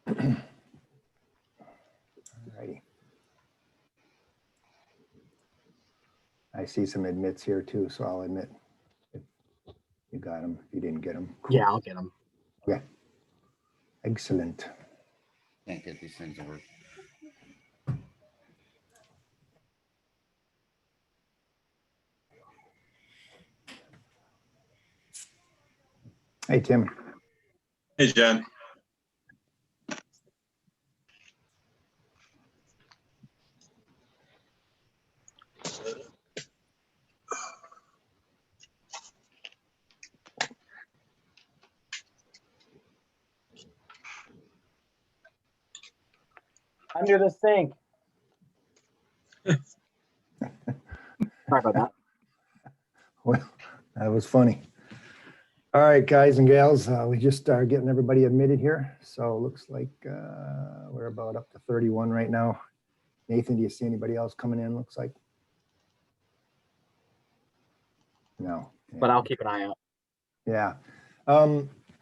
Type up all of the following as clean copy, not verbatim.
Alrighty. I see some admits here too, so I'll admit if you got them. If you didn't get them, cool. Yeah, I'll get them. Okay. Excellent. Can't get these things to work. Hey, Tim. Hey, Jen. Under the sink. Sorry about that. Well, that was funny. All right, guys and gals, we just started getting everybody admitted here. So it looks like we're about up to 31 right now. Nathan, do you see anybody else coming in? Looks like. No. But I'll keep an eye out. Yeah.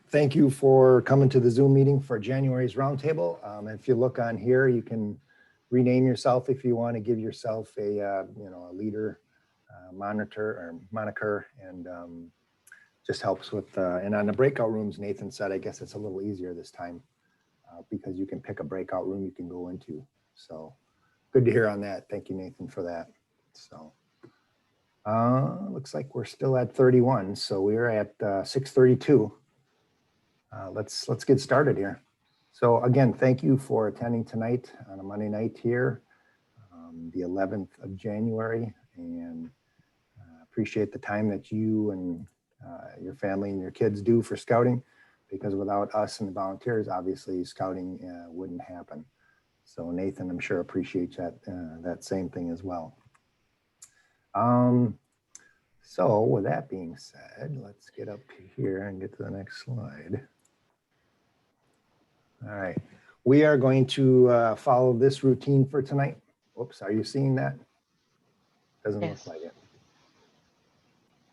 Thank you for coming to the Zoom meeting for January's roundtable. If you look on here, you can rename yourself if you want to give yourself a a leader moniker, and just helps with. And on the breakout rooms, Nathan said, I guess it's a little easier this time because you can pick a breakout room you can go into. So good to hear on that. Thank you, Nathan, for that. So. Looks like we're still at 31, so we're at 6:32. Let's get started here. So again, thank you for attending tonight on a Monday night here, the 11th of January, and appreciate the time that you and your family and your kids do for scouting, because without us and the volunteers, obviously scouting wouldn't happen. So Nathan, I'm sure appreciates that same thing as well. So with that being said, let's get up here and get to the next slide. All right, we are going to follow this routine for tonight. Oops, are you seeing that? Doesn't Yes. look like it.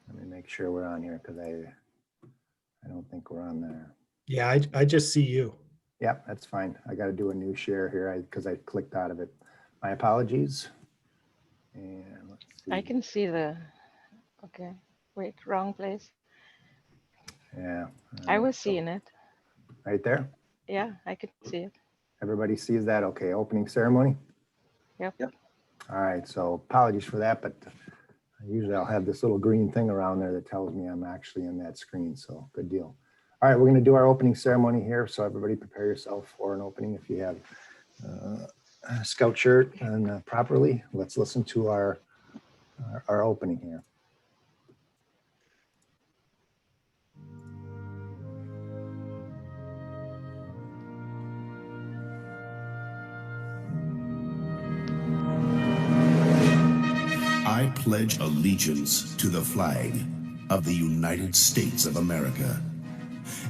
Let me make sure we're on here because I don't think we're on there. Yeah, I just see you. Yeah, that's fine. I got to do a new share here because I clicked out of it. My apologies. And let's see. I can see the, okay, wait, wrong place. Yeah. I was seeing it. Right there. Yeah, I could see it. Everybody sees that? Okay, opening ceremony. Yep. All right, so apologies for that, but usually I'll have this little green thing around there that tells me I'm actually in that screen, so good deal. All right, we're going to do our opening ceremony here, so everybody prepare yourself for an opening. If you have a scout shirt and properly, let's listen to our opening here. I pledge allegiance to the flag of the United States of America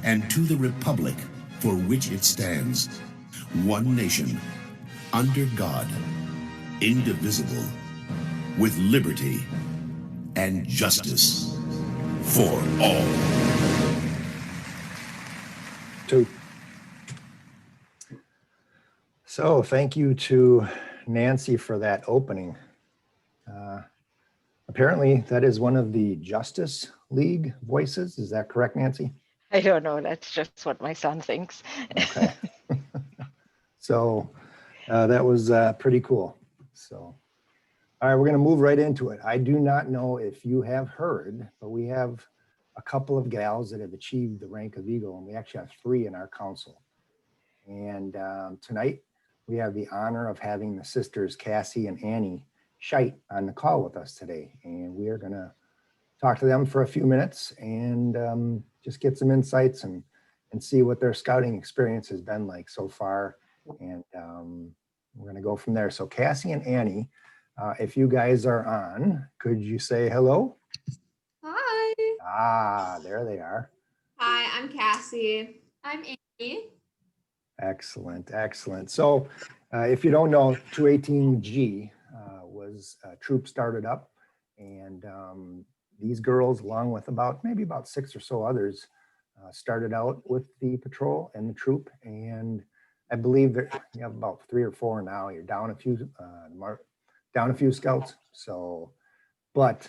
and to the republic for which it stands, one nation, under God, indivisible, with liberty and justice for all. So thank you to Nancy for that opening. Apparently that is one of the Justice League voices. Is that correct, Nancy? I don't know. That's just what my son thinks. Okay. So that was pretty cool. So, all right, we're going to move right into it. I do not know if you have heard, but we have a couple of gals that have achieved the rank of Eagle, and we actually have 3 in our council. And tonight we have the honor of having the sisters Cassie and Annie Scheit on the call with us today. And we are going to talk to them for a few minutes and just get some insights and see what their scouting experience has been like so far. And we're going to go from there. So Cassie and Annie, if you guys are on, could you say hello? Hi. Ah, there they are. Hi, I'm Cassie. I'm Amy. Excellent, excellent. So if you don't know, 218G was a troop started up, and these girls, along with maybe about 6 or so others, started out with the patrol and the troop. And I believe that you have about 3 or 4 now. You're down a few, down a few scouts. So, but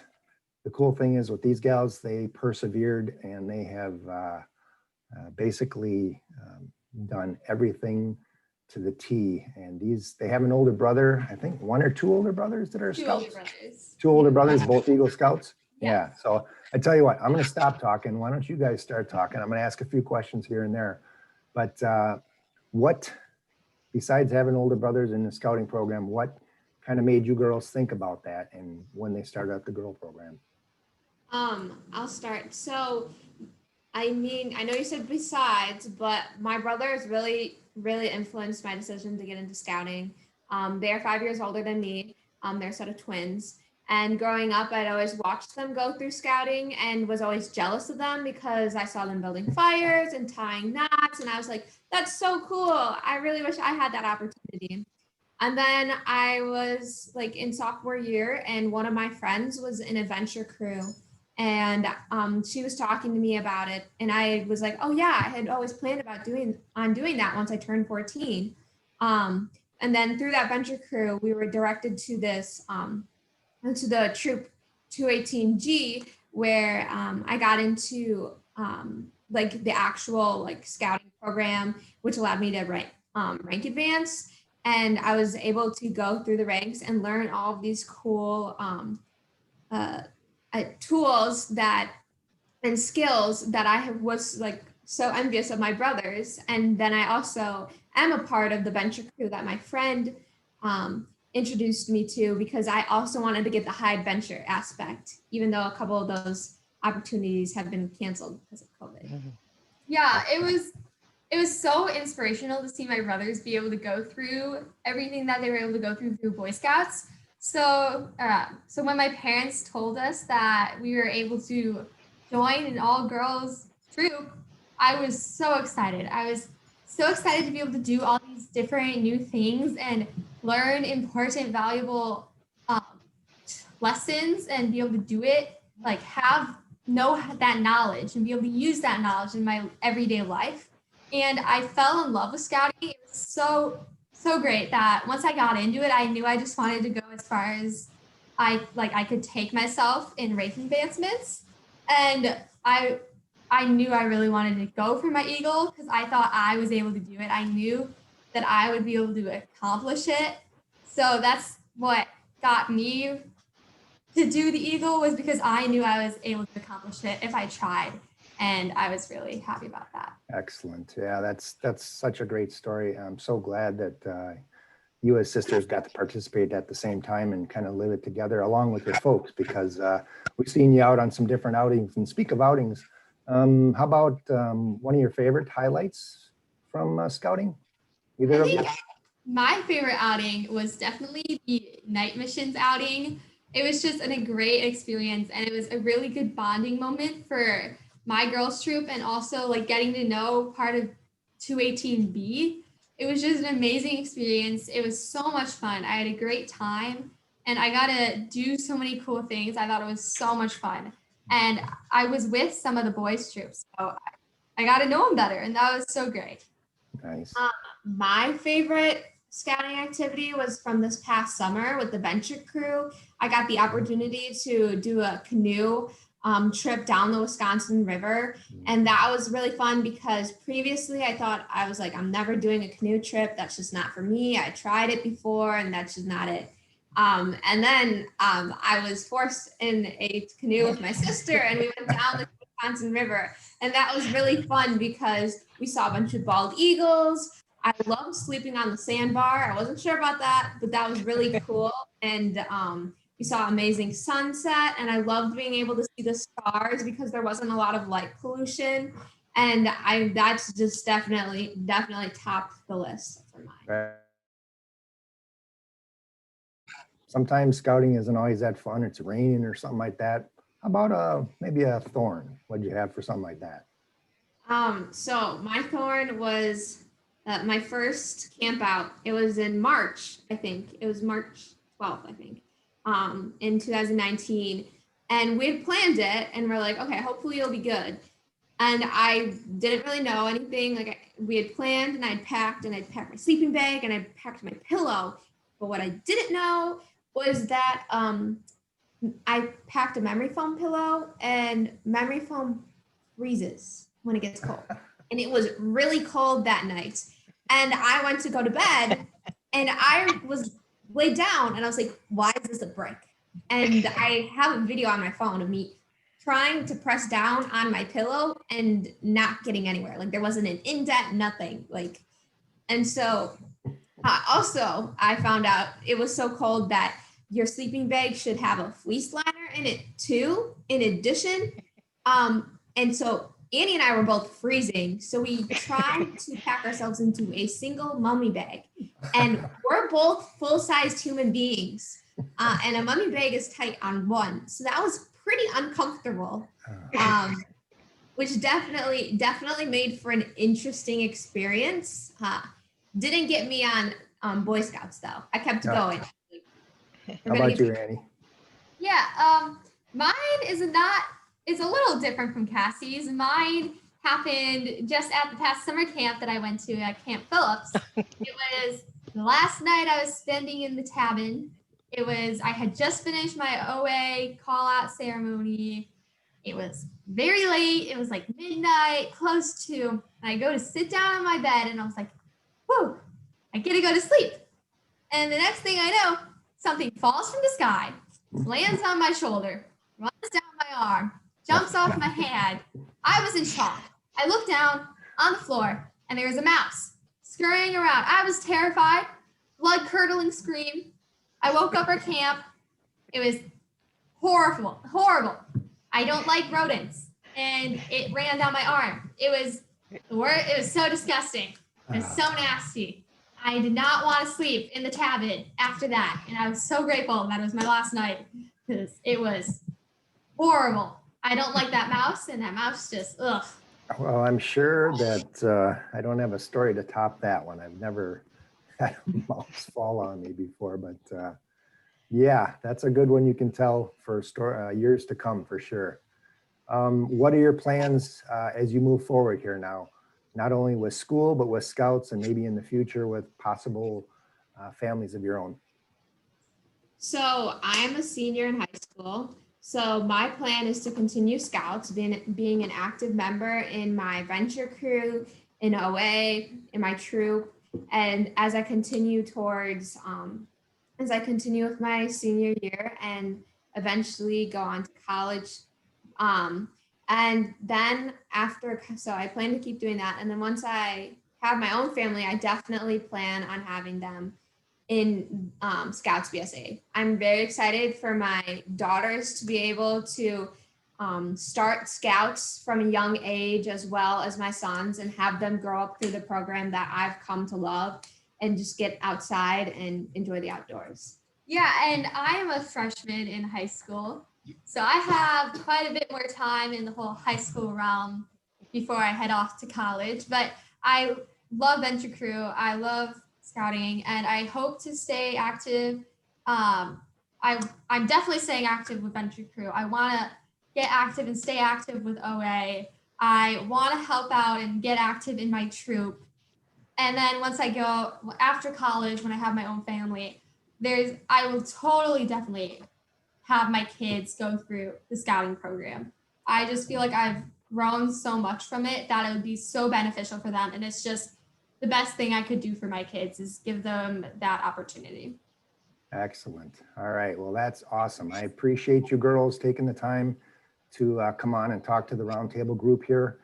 the cool thing is with these gals, they persevered and they have basically done everything to the T. And they have an older brother, I think 1 or 2 older brothers that are Two older scouts. brothers. 2 older brothers, both Eagle Scouts. Yeah. Yeah. So I tell you what, I'm going to stop talking. Why don't you guys start talking? I'm going to ask a few questions here and there. But what, besides having older brothers in the scouting program, what kind of made you girls think about that and when they started up the girl program? I'll start. So, I mean, I know you said besides, but my brothers really, really influenced my decision to get into scouting. They are 5 years older than me. They're a set of twins. And growing up, I'd always watched them go through scouting and was always jealous of them because I saw them building fires and tying knots. And I was like, that's so cool. I really wish I had that opportunity. And then I was like in sophomore year, and one of my friends was in a venture crew. And she was talking to me about it. And I was like, oh, yeah, I had always planned about doing that once I turned 14. And then through that venture crew, we were directed to this to the troop 218G, where I got into like the actual like scouting program, which allowed me to rank advance. And I was able to go through the ranks and learn all of these cool tools and skills that was like so envious of my brothers. And then I also am a part of the venture crew that my friend introduced me to, because I also wanted to get the high adventure aspect, even though a couple of those opportunities have been canceled because of COVID. Yeah, it was so inspirational to see my brothers be able to go through everything that they were able to go through Boy Scouts. So when my parents told us that we were able to join an all-girls troop, I was so excited. I was so excited to be able to do all these different new things and learn important, valuable lessons and be able to do it, like know that knowledge and be able to use that knowledge in my everyday life. And I fell in love with scouting. It was so great that once I got into it, I knew I just wanted to go as far as I could take myself in rank advancements. And I knew I really wanted to go for my Eagle because I thought I was able to do it. I knew that I would be able to accomplish it. So that's what got me to do the Eagle, was because I knew I was able to accomplish it if I tried. And I was really happy about that. Excellent. Yeah, that's such a great story. I'm so glad that you as sisters got to participate at the same time and kind of live it together along with your folks, because we've seen you out on some different outings. And speak of outings, how about one of your favorite highlights from scouting? Either of you? My favorite outing was definitely the night missions outing. It was just a great experience, and it was a really good bonding moment for my girls troop, and also like getting to know part of 218B. It was just an amazing experience. It was so much fun. I had a great time, and I got to do so many cool things. I thought it was so much fun. And I was with some of the boys troops, so I got to know them better, and that was so great. Nice. My favorite scouting activity was from this past summer with the venture crew. I got the opportunity to do a canoe trip down the Wisconsin River. And that was really fun because previously I thought, I was like, I'm never doing a canoe trip. That's just not for me. I tried it before and that's just not it. And then I was forced in a canoe with my sister and we went down the Wisconsin River. And that was really fun because we saw a bunch of bald eagles. I loved sleeping on the sandbar. I wasn't sure about that, but that was really cool. And we saw amazing sunset, and I loved being able to see the stars because there wasn't a lot of light pollution. And that's just definitely topped the list for mine. Sometimes scouting isn't always that fun. It's raining or something like that. How about maybe a thorn? What'd you have for something like that? So my thorn was my first camp out. It was in March, I think. It was March 12th, I think, in 2019. And we had planned it and we're like, okay, hopefully it'll be good. And I didn't really know anything. Like we had planned and I'd packed my sleeping bag and I'd packed my pillow. But what I didn't know was that I packed a memory foam pillow, and memory foam freezes when it gets cold. And it was really cold that night. And I went to go to bed and I was laid down and I was like, why is this a brick? And I have a video on my phone of me trying to press down on my pillow and not getting anywhere. Like there wasn't an indent, nothing. Like, and so also I found out it was so cold that your sleeping bag should have a fleece liner in it too, in addition. And so Annie and I were both freezing. So we tried to pack ourselves into a single mummy bag. And we're both full-sized human beings. And a mummy bag is tight on one. So that was pretty uncomfortable. Which definitely made for an interesting experience. Didn't get me on Boy Scouts though. I kept going. How about you, Annie? Yeah, mine is a little different from Cassie's. Mine happened just at the past summer camp that I went to at Camp Phillips. It was the last night I was spending in the cabin. I had just finished my OA call out ceremony. It was very late. It was like midnight, close to, and I go to sit down on my bed and I was like, whoa, I get to go to sleep. And the next thing I know, something falls from the sky, lands on my shoulder, runs down my arm, jumps off my hand. I was in shock. I looked down on the floor and there was a mouse scurrying around. I was terrified, blood curdling scream. I woke up our camp. It was horrible. I don't like rodents. And it ran down my arm. It was so disgusting. It was so nasty. I did not want to sleep in the cabin after that. And I was so grateful that it was my last night because it was horrible. I don't like that mouse, and that mouse just, ugh. Well, I'm sure that I don't have a story to top that one. I've never had a mouse fall on me before, but yeah, that's a good one you can tell for years to come for sure. What are your plans as you move forward here now? Not only with school, but with Scouts and maybe in the future with possible families of your own? So I'm a senior in high school. So my plan is to continue Scouts, being an active member in my venture crew, in OA, in my troop. And as I continue with my senior year and eventually go on to college. And then so I plan to keep doing that. And then once I have my own family, I definitely plan on having them in Scouts BSA. I'm very excited for my daughters to be able to start Scouts from a young age, as well as my sons, and have them grow up through the program that I've come to love and just get outside and enjoy the outdoors. Yeah, and I am a freshman in high school. So I have quite a bit more time in the whole high school realm before I head off to college. But I love Venture Crew. I love Scouting, and I hope to stay active. I'm definitely staying active with Venture Crew. I want to get active and stay active with OA. I want to help out and get active in my troop. And then once I go after college, when I have my own family, I will definitely have my kids go through the Scouting program. I just feel like I've grown so much from it that it would be so beneficial for them. And it's just the best thing I could do for my kids is give them that opportunity. Excellent. All right. Well, that's awesome. I appreciate you girls taking the time to come on and talk to the roundtable group here.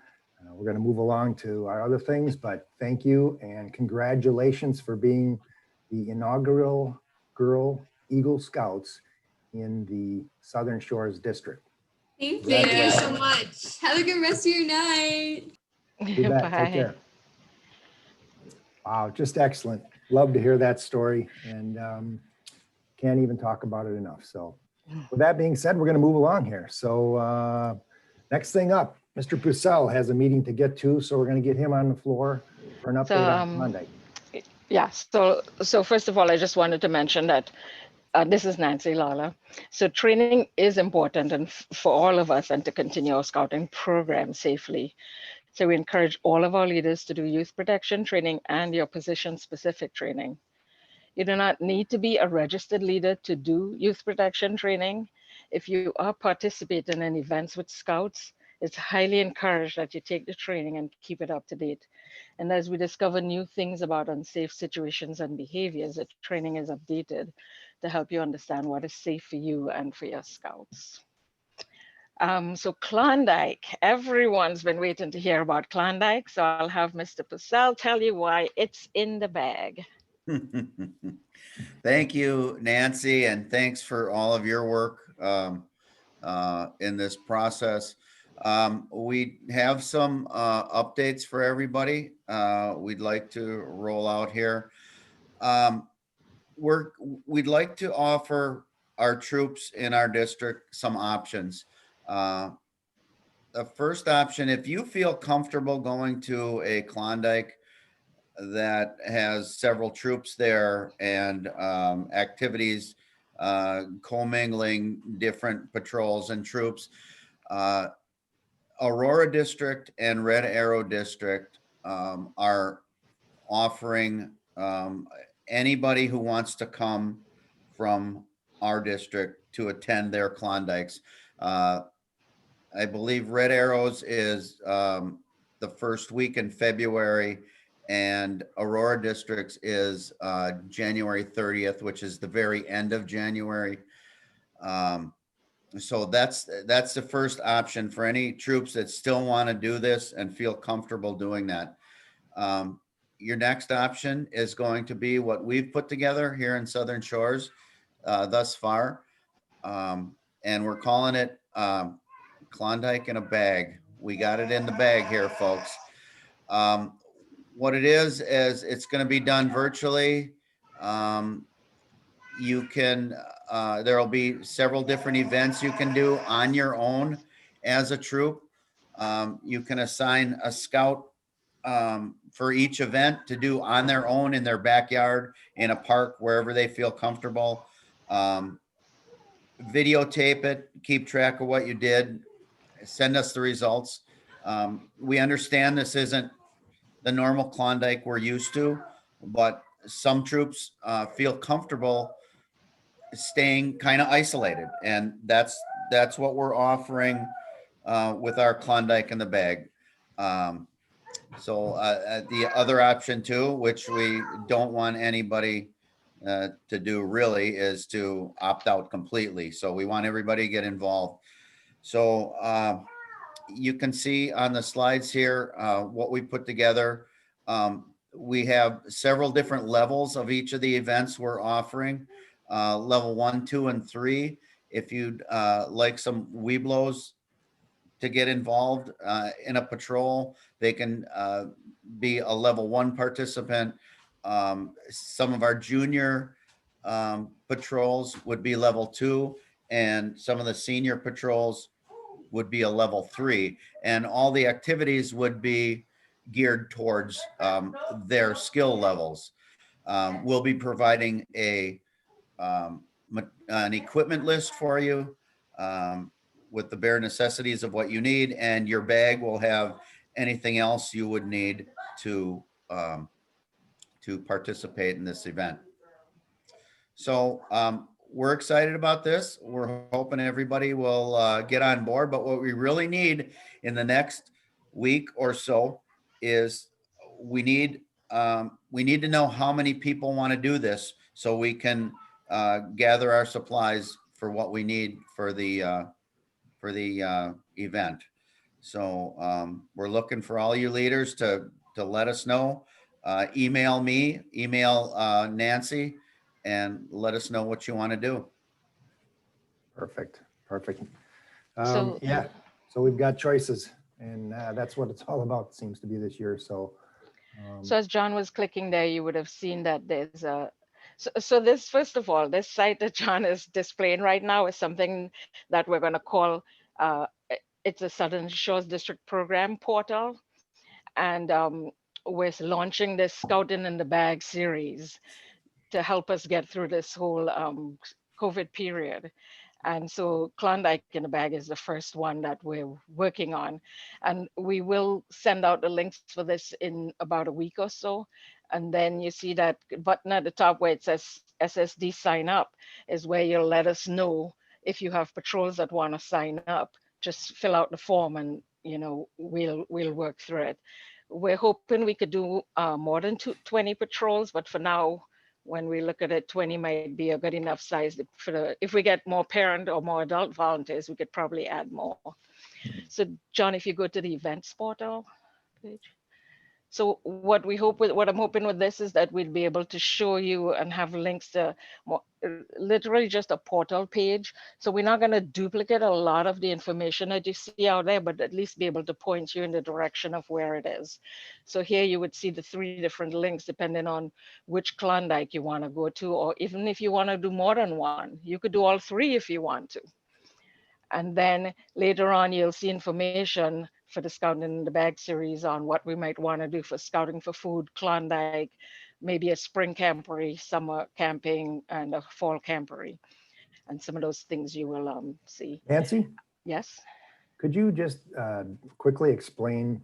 We're going to move along to our other things, but thank you and congratulations for being the inaugural Girl Eagle Scouts in the Southern Shores District. Thank you so much. Have a good rest of your night. You bet. Take Bye. care. Wow, just excellent. Love to hear that story, and can't even talk about it enough. So with that being said, we're going to move along here. So next thing up, Mr. Purcell has a meeting to get to, so we're going to get him on the floor for an update on Monday. Yeah, so first of all, I just wanted to mention that this is Nancy Lawler. So training is important and for all of us, and to continue our Scouting program safely. So we encourage all of our leaders to do youth protection training and your position specific training. You do not need to be a registered leader to do youth protection training. If you are participating in events with Scouts, it's highly encouraged that you take the training and keep it up to date. And as we discover new things about unsafe situations and behaviors, the training is updated to help you understand what is safe for you and for your Scouts. So Klondike, everyone's been waiting to hear about Klondike. So I'll have Mr. Purcell tell you why it's in the bag. Thank you, Nancy, and thanks for all of your work in this process. We have some updates for everybody we'd like to roll out here. We'd like to offer our troops in our district some options. The first option, if you feel comfortable going to a Klondike that has several troops there and activities commingling different patrols and troops, Aurora District and Red Arrow District are offering anybody who wants to come from our district to attend their Klondikes. I believe Red Arrows is the first week in February, and Aurora Districts is January 30th, which is the very end of January. So that's the first option for any troops that still want to do this and feel comfortable doing that. Your next option is going to be what we've put together here in Southern Shores thus far. And we're calling it Klondike in a bag. We got it in the bag here, folks. What it is it's going to be done virtually. You can, there'll be several different events you can do on your own as a troop. You can assign a scout for each event to do on their own in their backyard, in a park, wherever they feel comfortable. Videotape it, keep track of what you did, send us the results. We understand this isn't the normal Klondike we're used to, but some troops feel comfortable staying kind of isolated, and that's what we're offering with our Klondike in the bag. So the other option too, which we don't want anybody to do really, is to opt out completely. So we want everybody to get involved. So you can see on the slides here what we put together. We have several different levels of each of the events we're offering. Level 1, 2, and 3. If you'd like some Weeblos to get involved in a patrol, they can be a level 1 participant. Some of our junior patrols would be level 2, and some of the senior patrols would be a level 3. And all the activities would be geared towards their skill levels. We'll be providing an equipment list for you with the bare necessities of what you need, and your bag will have anything else you would need to participate in this event. So we're excited about this. We're hoping everybody will get on board, but what we really need in the next week or so is we need to know how many people want to do this, so we can gather our supplies for what we need for the event. So we're looking for all you leaders to let us know. Email me, email Nancy, and let us know what you want to do. Perfect. So- Yeah, so we've got choices, and that's what it's all about, seems to be this year. So So as John was clicking there, you would have seen that there's a, so this, first of all, this site that John is displaying right now is something that we're going to call, it's a Southern Shores District Program portal. And we're launching this Scouting in the Bag series to help us get through this whole COVID period. And so Klondike in a Bag is the first one that we're working on. And we will send out the links for this in about a week or so. And then you see that button at the top where it says SSD sign up is where you'll let us know if you have patrols that want to sign up. Just fill out the form and we'll work through it. We're hoping we could do more than 20 patrols, but for now, when we look at it, 20 might be a good enough size if we get more parent or more adult volunteers, we could probably add more. So John, if you go to the events portal page. So what I'm hoping with this is that we'll be able to show you and have links to literally just a portal page. So we're not going to duplicate a lot of the information that you see out there, but at least be able to point you in the direction of where it is. So here you would see the 3 different links depending on which Klondike you want to go to, or even if you want to do more than one, you could do all 3 if you want to. And then later on, you'll see information for the Scouting in the Bag series on what we might want to do for scouting for food, Klondike, maybe a spring campery, summer camping, and a fall campery. And some of those things you will see. Nancy, Yes. could you just quickly explain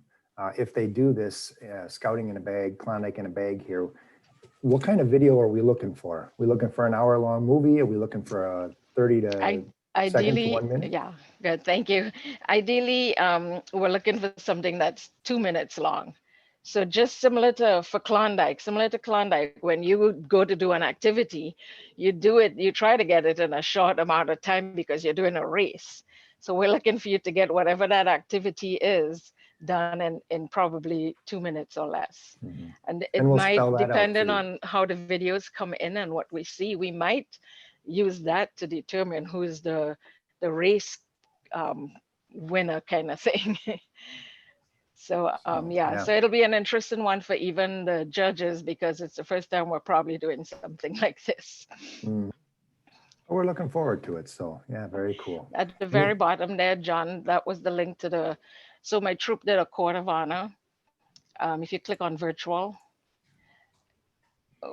if they do this scouting in a bag, Klondike in a bag here, what kind of video are we looking for? Are we looking for an hour-long movie? Are we looking for a 30 to Ideally, 1 minute? yeah, good, thank you. Ideally, we're looking for something that's 2 minutes long. So just similar to Klondike, when you go to do an activity, you try to get it in a short amount of time because you're doing a race. So we're looking for you to get whatever that activity is done in probably 2 minutes or less. Mhm. And it And we'll might, spell that out depending too. on how the videos come in and what we see, we might use that to determine who's the race winner kind of thing. So yeah. so it'll be an interesting one for even the judges because it's the first time we're probably doing something like this. Mm. We're looking forward to it. So yeah, very cool. At the very bottom there, John, that was the link to so my troop did a court of honor. If you click on virtual,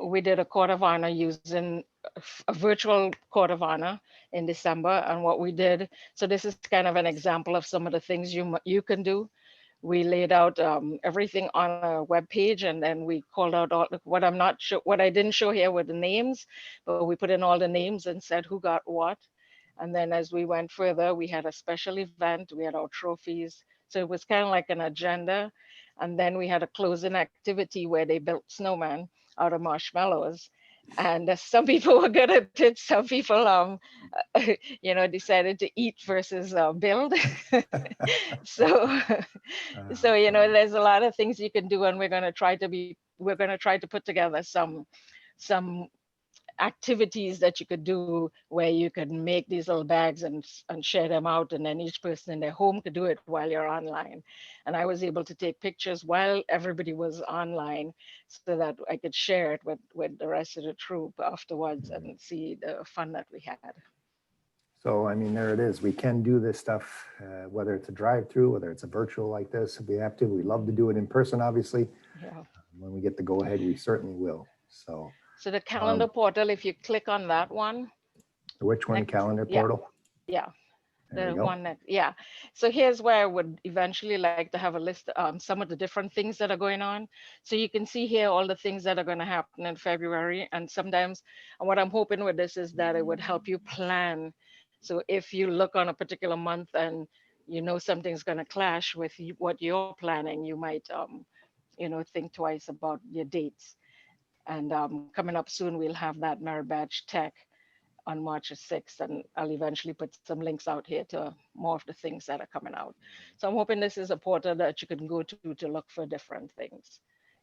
we did a court of honor using a virtual court of honor in December. And what we did, so this is kind of an example of some of the things you can do. We laid out everything on a web page, and then we called out all what I didn't show here were the names, but we put in all the names and said who got what. And then as we went further, we had a special event, we had our trophies. So it was kind of like an agenda. And then we had a closing activity where they built snowmen out of marshmallows. And some people were good at it. Some people, decided to eat versus build. So, there's a lot of things you can do, and we're going to try to put together some activities that you could do where you could make these little bags and share them out, and then each person in their home could do it while you're online. And I was able to take pictures while everybody was online so that I could share it with the rest of the troop afterwards and see the fun that we had. So, I mean, there it is. We can do this stuff, whether it's a drive-through, whether it's a virtual like this, if we have to. We love to do it in person, obviously. Yeah. When we get the go-ahead, we certainly will. So the calendar portal, if you click on that one. Which one? Calendar portal? Yeah. There we The go. one that, yeah. So here's where I would eventually like to have a list some of the different things that are going on. So you can see here all the things that are going to happen in February. And sometimes, and what I'm hoping with this is that it would help you plan. So if you look on a particular month and something's going to clash with what you're planning, you might think twice about your dates. And coming up soon, we'll have that Merit Badge Tech on March 6th, and I'll eventually put some links out here to more of the things that are coming out. So I'm hoping this is a portal that you can go to look for different things.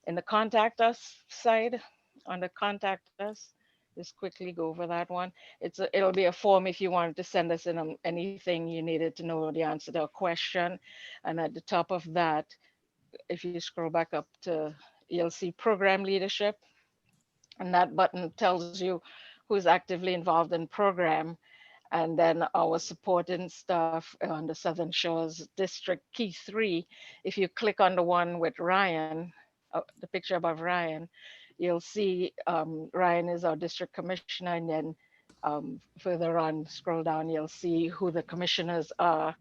In the contact us side, on the contact us, just quickly go over that one. It'll be a form if you wanted to send us in anything you needed to know the answer to a question. And at the top of that, if you scroll back up to, you'll see program leadership. And that button tells you who's actively involved in program. And then our supporting staff on the Southern Shores District Key 3, if you click on the one with Ryan, the picture above Ryan, you'll see Ryan is our district commissioner, and then Further on, scroll down, you'll see who the commissioners are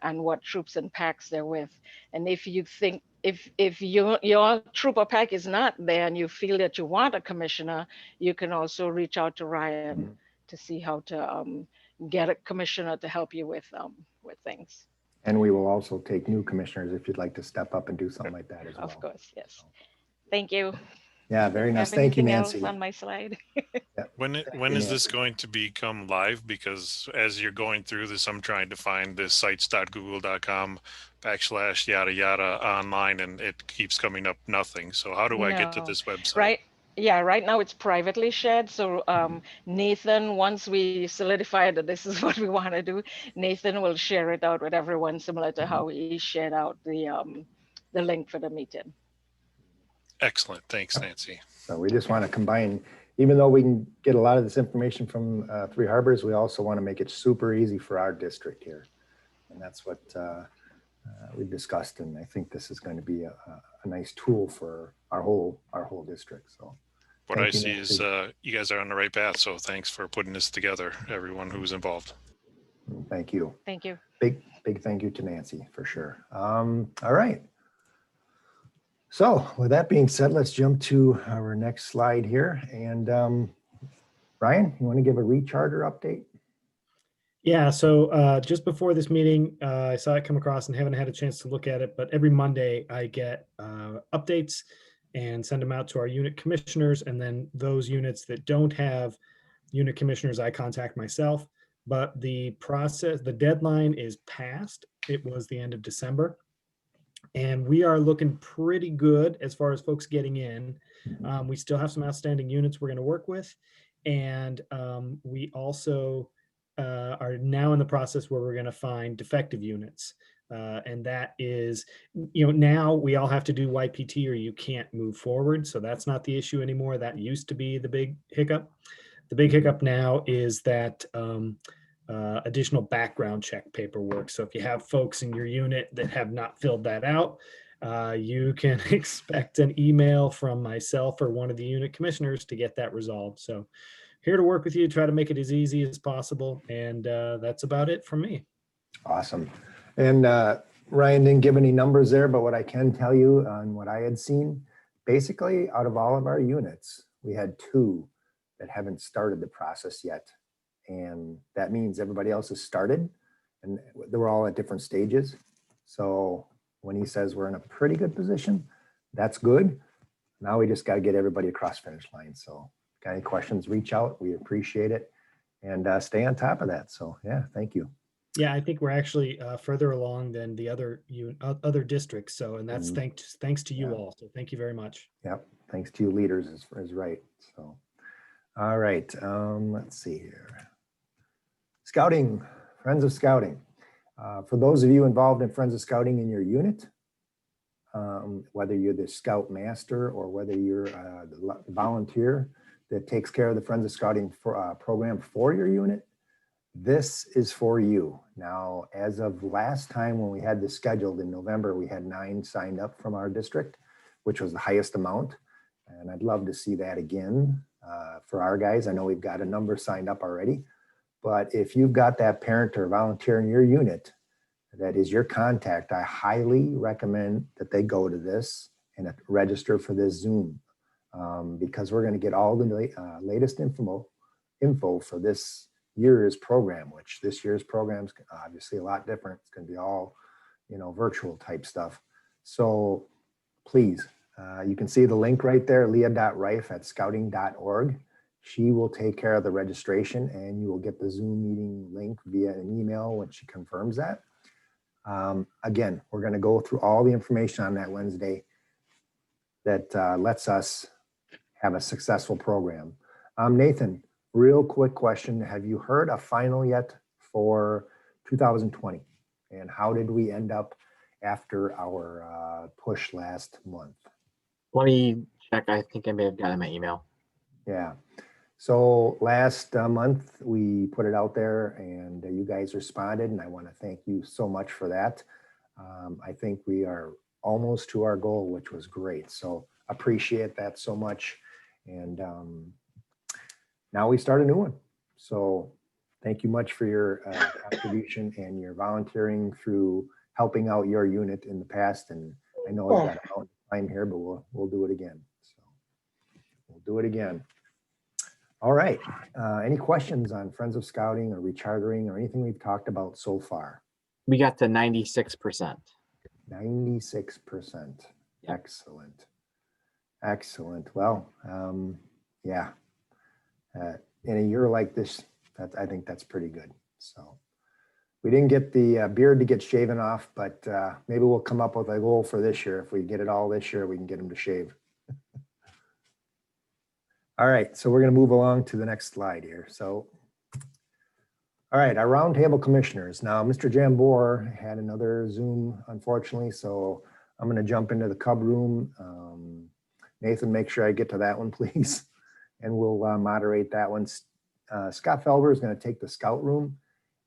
and what troops and packs they're with. And if you think, if your troop or pack is not there and you feel that you want a commissioner, you can also reach out to Ryan to see how to get a commissioner to help you with things. And we will also take new commissioners if you'd like to step up and do something like that as well. Of course, yes. Thank you. Yeah, very nice. Have Thank you, anything else Nancy. on my slide? When Thank when you, is this Nancy. going to become live? Because as you're going through this, I'm trying to find this sites.google.com/yada yada online, and it keeps coming up nothing. So how do I get to No. this website? Right. Yeah, right now it's privately shared. So Nathan, once we solidify that this is what we want to do, Nathan will share it out with everyone, similar to how he shared out the link for the meeting. Excellent. Thanks, Nancy. So we just want to combine, even though we can get a lot of this information from Three Harbors, we also want to make it super easy for our district here. And that's what we discussed. And I think this is going to be a nice tool for our whole district. So What thank I you, see Nancy. is you guys are on the right path. So thanks for putting this together, everyone who's involved. Thank you. Thank you. Big thank you to Nancy for sure. All right. So with that being said, let's jump to our next slide here. And Ryan, you want to give a Recharter update? Yeah, so just before this meeting, I saw it come across and haven't had a chance to look at it, but every Monday I get updates and send them out to our unit commissioners. And then those units that don't have unit commissioners, I contact myself. But the deadline is passed. It was the end of December. And we are looking pretty good as far as folks getting in. We still have some outstanding units we're going to work with. And we also are now in the process where we're going to find defective units. And that is, now we all have to do YPT or you can't move forward. So that's not the issue anymore. That used to be the big hiccup. The big hiccup now is that additional background check paperwork. So if you have folks in your unit that have not filled that out, you can expect an email from myself or one of the unit commissioners to get that resolved. So here to work with you, try to make it as easy as possible. And that's about it from me. Awesome. And Ryan didn't give any numbers there, but what I can tell you on what I had seen, basically out of all of our units, we had 2 that haven't started the process yet. And that means everybody else has started and they were all at different stages. So when he says we're in a pretty good position, that's good. Now we just got to get everybody across finish line. So got any questions, reach out. We appreciate it and stay on top of that. So yeah, thank you. Yeah, I think we're actually further along than the other districts. So, and that's thanks to you all. So thank you very much. Yep. Thanks to you leaders is right. So, all right. Let's see here. Scouting, Friends of Scouting. For those of you involved in Friends of Scouting in your unit, whether you're the Scout Master or whether you're the volunteer that takes care of the Friends of Scouting program for your unit, this is for you. Now, as of last time when we had this scheduled in November, we had 9 signed up from our district, which was the highest amount. And I'd love to see that again for our guys. I know we've got a number signed up already. But if you've got that parent or volunteer in your unit that is your contact, I highly recommend that they go to this and register for this Zoom because we're going to get all the latest info for this year's program, which this year's program is obviously a lot different. It's going to be all, virtual type stuff. So please, you can see the link right there, leah.rife@scouting.org. She will take care of the registration and you will get the Zoom meeting link via an email when she confirms that. Again, we're going to go through all the information on that Wednesday that lets us have a successful program. Nathan, real quick question. Have you heard a final yet for 2020? And how did we end up after our push last month? Let me check. I think I may have gotten my email. Yeah. So last month we put it out there and you guys responded and I want to thank you so much for that. I think we are almost to our goal, which was great. So appreciate that so much. And now we start a new one. So thank you much for your contribution and your volunteering through helping out your unit in the past. And I know I've got a mountain of time here, but we'll do it again. So we'll do it again. All right. Any questions on Friends of Scouting or rechartering or anything we've talked about so far? We got to 96%. 96%. Yep. Excellent. Excellent. Well, yeah. In a year like this, I think that's pretty good. So we didn't get the beard to get shaven off, but maybe we'll come up with a goal for this year. If we get it all this year, we can get them to shave. All right, so we're going to move along to the next slide here. So, all right, our roundtable commissioners. Now, Mr. Jambor had another Zoom, unfortunately, so I'm going to jump into the Cub room. Nathan, make sure I get to that one, please, and we'll moderate that one. Scott Felber is going to take the Scout room,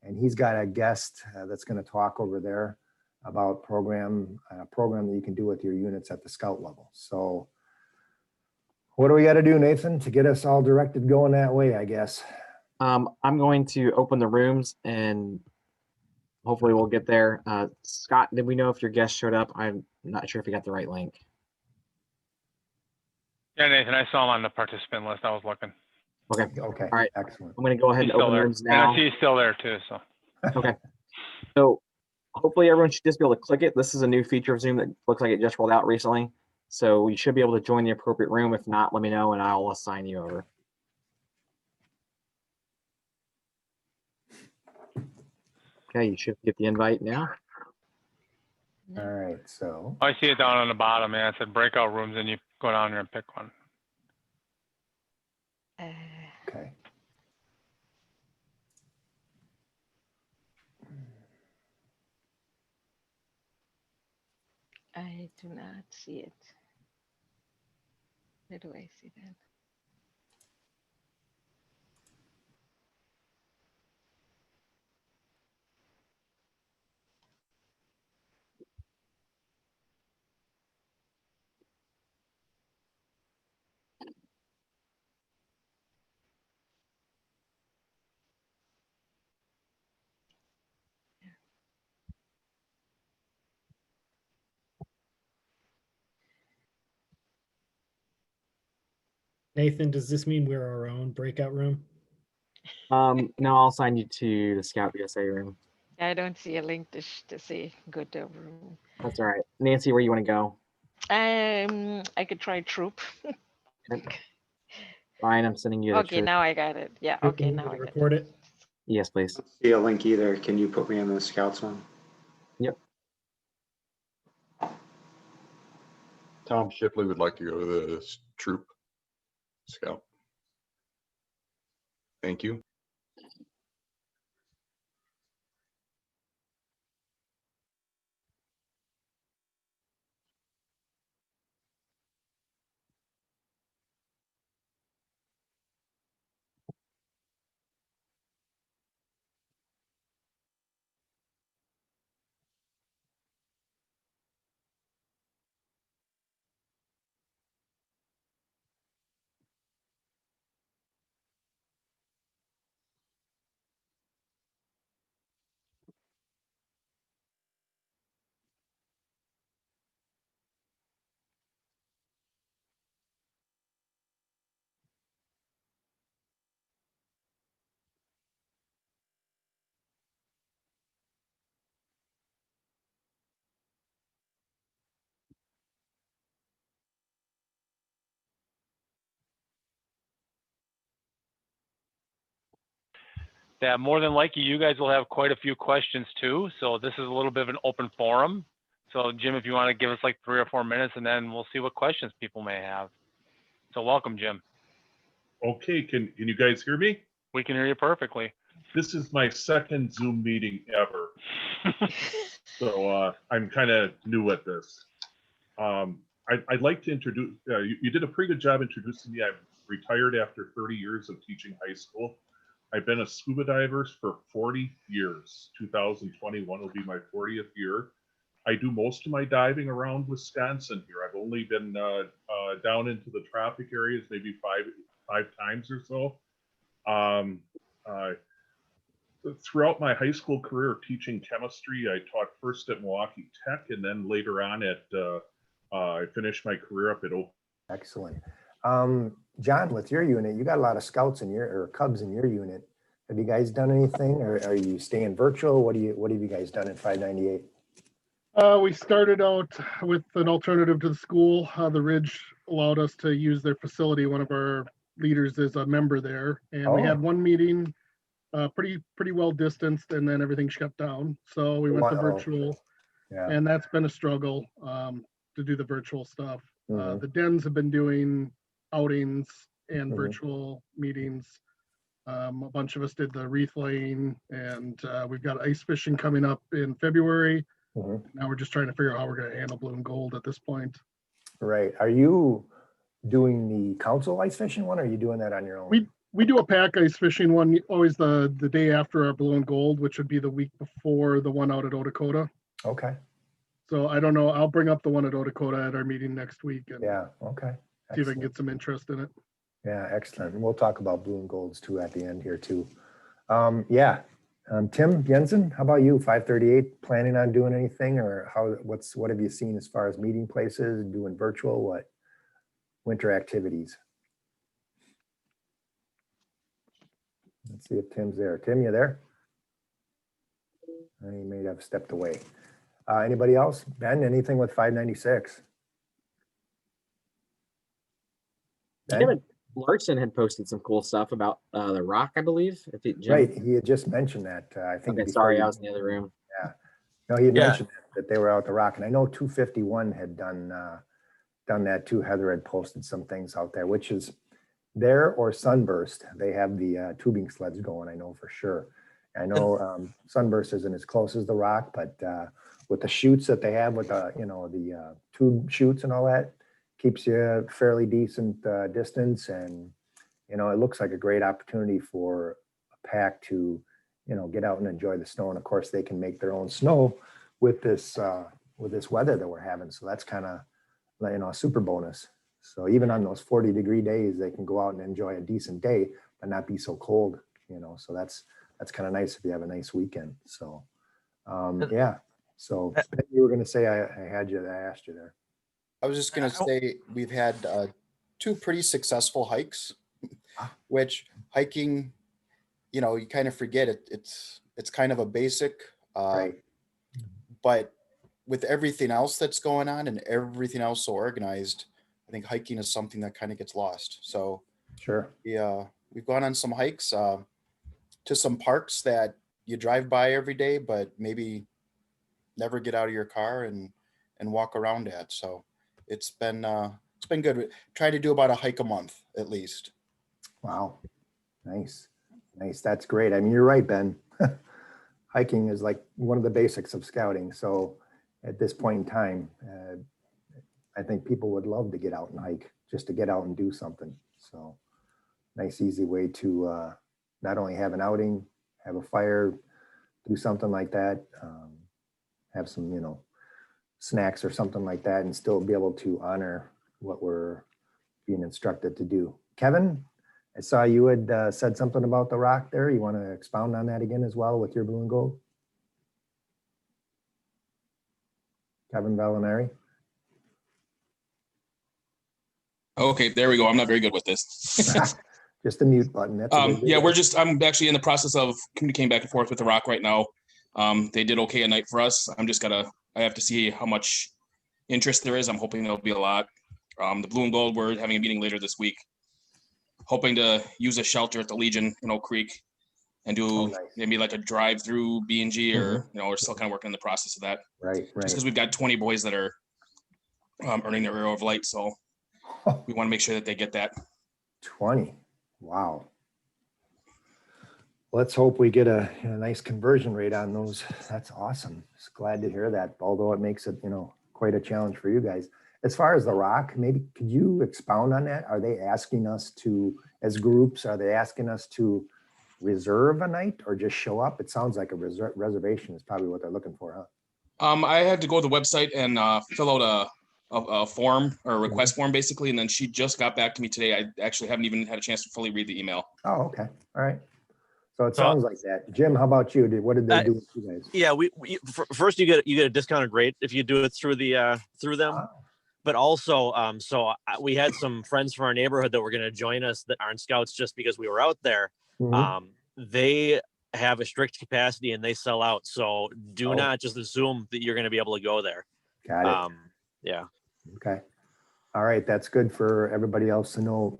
and he's got a guest that's going to talk over there about a program that you can do with your units at the Scout level. So what do we got to do, Nathan, to get us all directed going that way, I guess? I'm going to open the rooms and hopefully we'll get there. Scott, did we know if your guest showed up? I'm not sure if you got the right link. Yeah, Nathan, I saw him on the participant list. I was looking. Okay. Okay, All right. excellent. I'm going to go ahead He's and still open the there. rooms And now. I see he's still there too, so. Okay. So hopefully everyone should just be able to click it. This is a new feature of Zoom that looks like it just rolled out recently. So you should be able to join the appropriate room. If not, let me know and I'll assign you over. Okay, you should get the invite now. All right, so. I see it down on the bottom, man. It said breakout rooms, and you go down there and pick one. Okay. I do not see it. Where do I see that? Nathan, does this mean we're our own breakout room? No, I'll assign you to the Scout USA room. I don't see a link to say go to a room. That's all right. Nancy, where you want to go? I could try troop. Fine, I'm sending you the Okay, troop. now I got it. Yeah, You okay, want now me to I got record it. it? Yes, please. See a link either. Can you put me on the Scouts one? Yep. Tom Shipley would like to go to the troop Scout. Thank you. Yeah, more than likely, you guys will have quite a few questions too. So this is a little bit of an open forum. So Jim, if you want to give us like 3 or 4 minutes, and then we'll see what questions people may have. So welcome, Jim. Okay, can you guys hear me? We can hear you perfectly. This is my second Zoom meeting ever. So I'm kind of new at this. I'd like to introduce, you did a pretty good job introducing me. I'm retired after 30 years of teaching high school. I've been a scuba diver for 40 years. 2021 will be my 40th year. I do most of my diving around Wisconsin here. I've only been down into the tropic areas maybe five times or so. Throughout my high school career teaching chemistry, I taught first at Milwaukee Tech, and then later on I finished my career up at Oak. Excellent. John, with your unit, you got a lot of scouts in or Cubs in your unit. Have you guys done anything, or are you staying virtual? What have you guys done in 598? We started out with an alternative to the school. The Ridge allowed us to use their facility. One of our leaders is a member there, and we had one meeting, pretty well distanced, and then everything shut down. So we went to virtual, and that's been a struggle to do the virtual stuff. The dens have been doing outings and virtual meetings. A bunch of us did the wreath laying, and we've got ice fishing coming up in February. Now we're just trying to figure out how we're going to handle blue and gold at this point. Right. Are you doing the council ice fishing one, or are you doing that on your own? We do a pack ice fishing one always the day after our blue and gold, which would be the week before the one out at Odakota. Okay. So I don't know. I'll bring up the one at Odakota at our meeting next week. And okay. See if I can get some interest in it. Yeah, excellent. And we'll talk about blue and golds too at the end here too. Tim Jensen, how about you? 538, planning on doing anything, or what have you seen as far as meeting places, doing virtual, winter activities? Let's see if Tim's there. Tim, you there? He may have stepped away. Anybody else? Ben, anything with 596? David Larson had posted some cool stuff about the Rock, I believe. Right, he had just mentioned that. I think. Okay, sorry, I was in the other room. Yeah, no, he had mentioned that they were out the Rock, and I know 251 had done that too. Heather had posted some things out there, which is there or Sunburst. They have the tubing sleds going. I know for sure. I know Sunburst isn't as close as the Rock, but with the chutes that they have with the tube chutes and all that, keeps you a fairly decent distance, and it looks like a great opportunity for a pack to get out and enjoy the snow. And of course they can make their own snow with this weather that we're having, so that's kind of a super bonus. So even on those 40-degree days, they can go out and enjoy a decent day but not be so cold, so that's kind of nice if you have a nice weekend. So so you were going to say I asked you there. I was just going to say we've had 2 pretty successful hikes, which hiking, you kind of forget it. It's kind of a basic, right. But with everything else that's going on and everything else so organized, I think hiking is something that kind of gets lost. So sure. We've gone on some hikes to some parks that you drive by every day, but maybe never get out of your car and walk around at. So it's been good. Try to do about a hike a month at least. Wow. Nice. That's great. I mean, you're right, Ben. Hiking is like one of the basics of scouting. So at this point in time, I think people would love to get out and hike, just to get out and do something. So nice, easy way to not only have an outing, have a fire, do something like that, have some, snacks or something like that, and still be able to honor what we're being instructed to do. Kevin, I saw you had said something about the Rock there. You want to expound on that again as well with your blue and gold? Kevin Valinari. Okay, there we go. I'm not very good with this. Just the mute button. That's I'm actually in the process of communicating back and forth with the Rock right now. They did okay at night for us. I have to see how much interest there is. I'm hoping there'll be a lot. The blue and gold, we're having a meeting later this week, hoping to use a shelter at the Legion in Oak Creek and do maybe like a drive-through B&G or, we're still kind of working on the process of that. Right. Just because we've got 20 boys that are earning their arrow of light. So we want to make sure that they get that. 20. Wow. Let's hope we get a nice conversion rate on those. That's awesome. Just glad to hear that, although it makes it, quite a challenge for you guys. As far as the Rock, maybe could you expound on that? Are they asking us to, as groups, are they asking us to reserve a night or just show up? It sounds like a reservation is probably what they're looking for, huh? I had to go to the website and fill out a form or a request form basically. And then she just got back to me today. I actually haven't even had a chance to fully read the email. Oh, okay. All right. So it sounds like that. Jim, how about you? What did they do with you guys? Yeah, first you get a discounted rate if you do it through the through them. Wow. But also, we had some friends from our neighborhood that were going to join us that aren't scouts just because we were out there. Mhm. They have a strict capacity and they sell out. So do not just assume that you're going to be able to go there. Got it. Yeah. Okay. All right. That's good for everybody else to know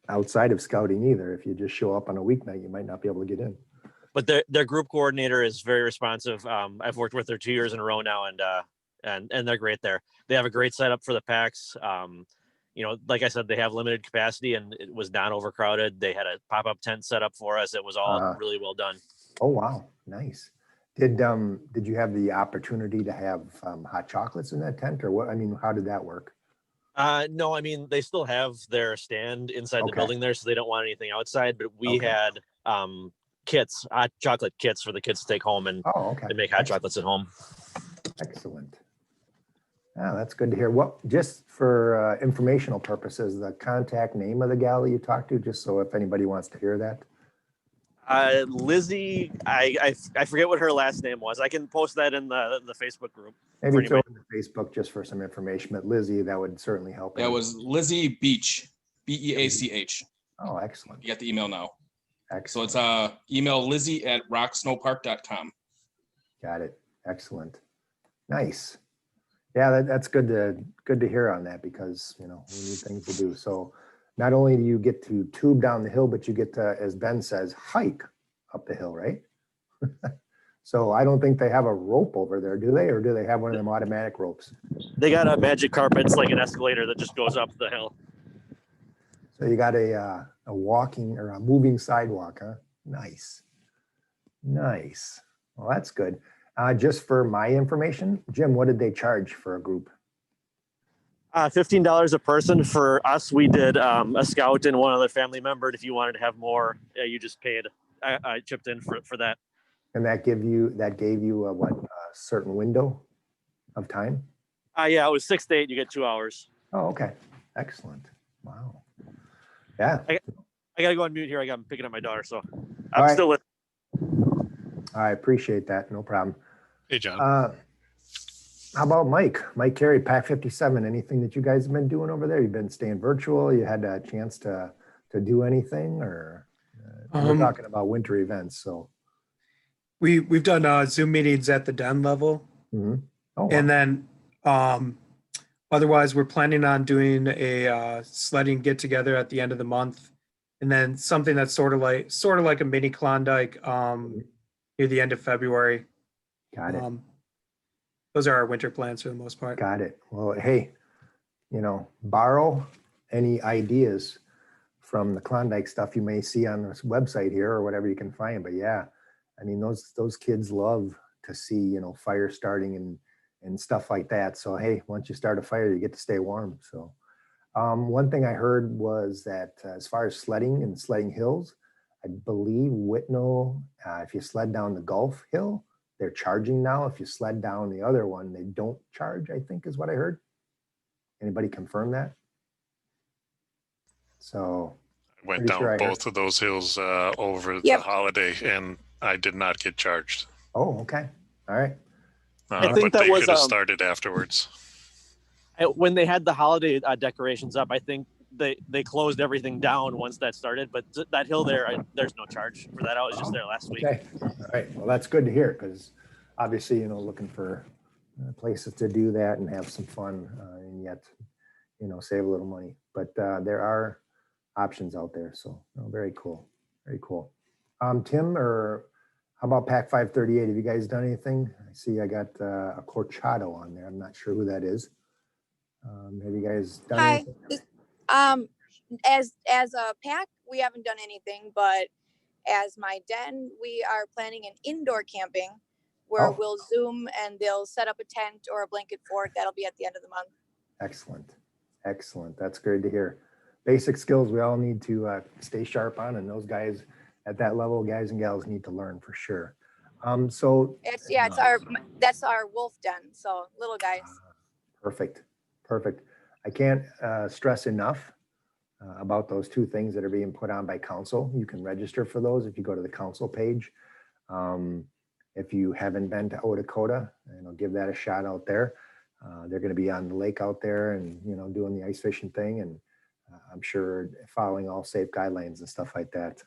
outside of scouting either. If you just show up on a weeknight, you might not be able to get in. But their group coordinator is very responsive. I've worked with her 2 years in a row now, and they're great there. They have a great setup for the packs. Like I said, they have limited capacity and it was not overcrowded. They had a pop-up tent set up for us. It was all really well done. Oh, wow. Nice. Did you have the opportunity to have hot chocolates in that tent or what? I mean, how did that work? No, I mean, they still have their stand inside the Okay. building there, so they don't want anything outside, but we had kits, hot chocolate kits for the kids to take home and make hot chocolates at home. Excellent. Oh, that's good to hear. What, just for informational purposes, the contact name of the gal that you talked to, just so if anybody wants to hear that. Lizzie, I forget what her last name was. I can post that in the Facebook group. Maybe throw it in the Facebook just for some information, but Lizzie, that would certainly help. That was Lizzie Beach, Beach. Oh, excellent. You got the email now. Excellent. So it's email Lizzie@rocksnowpark.com. Got it. Excellent. Nice. Yeah, that's good to hear on that because, we need things to do. So not only do you get to tube down the hill, but you get to, as Ben says, hike up the hill, right? So I don't think they have a rope over there, do they? Or do they have one of them automatic ropes? They got a magic carpet. It's like an escalator that just goes up the hill. So you got a walking or a moving sidewalk, huh? Nice. Nice. Well, that's good. Just for my information, Jim, what did they charge for a group? $15 a person. For us, we did a scout and one other family member. If you wanted to have more, you just paid. I chipped in for that. And that gave you a certain window of time? Yeah, it was 6 to 8. You get 2 hours. Oh, okay. Excellent. Wow. Yeah. I gotta go on mute here. I'm picking up my daughter, so I'm still listening. I appreciate that. No problem. Hey, John. How about Mike? Mike Carey, Pack 57. Anything that you guys have been doing over there? You've been staying virtual? You had a chance to do anything, or we're talking about winter events? So we've done Zoom meetings at the den level, oh, wow. And then otherwise we're planning on doing a sledding get together at the end of the month, and then something that's sort of like a mini Klondike near the end of February. Got it. Those are our winter plans for the most part. Got it. Well, hey, borrow any ideas from the Klondike stuff you may see on this website here or whatever you can find. But yeah, I mean, those kids love to see, fire starting and stuff like that. So, hey, once you start a fire, you get to stay warm. So one thing I heard was that as far as sledding and sledding hills, I believe Whitnall, if you sled down the Gulf Hill, they're charging now. If you sled down the other one, they don't charge, I think is what I heard. Anybody confirm that? So I went down both of those hills over the holiday and I did not get charged. Oh, okay. All right. I think but that they was could have started afterwards. When they had the holiday decorations up. I think they closed everything down once that started, but that hill there, there's no charge for that. I was just there last week. Okay. All right. Well, that's good to hear because obviously, looking for places to do that and have some fun and yet, save a little money. But there are options out there. So very cool. Very cool. Tim, or how about Pack 538? Have you guys done anything? I see I got a Corchado on there. I'm not sure who that is. Have you guys done anything? As a pack, we haven't done anything, but as my den, we are planning an indoor camping where we'll Zoom and they'll set up a tent or a blanket fort. That'll be at the end of the month. Excellent. Excellent. That's great to hear. Basic skills we all need to stay sharp on, and those guys at that level, guys and gals, need to learn for sure. That's our wolf den. So little guys. Perfect. I can't stress enough about those two things that are being put on by council. You can register for those if you go to the council page. If you haven't been to Odakota, give that a shot out there. They're going to be on the lake out there and, doing the ice fishing thing. And I'm sure following all safe guidelines and stuff like that.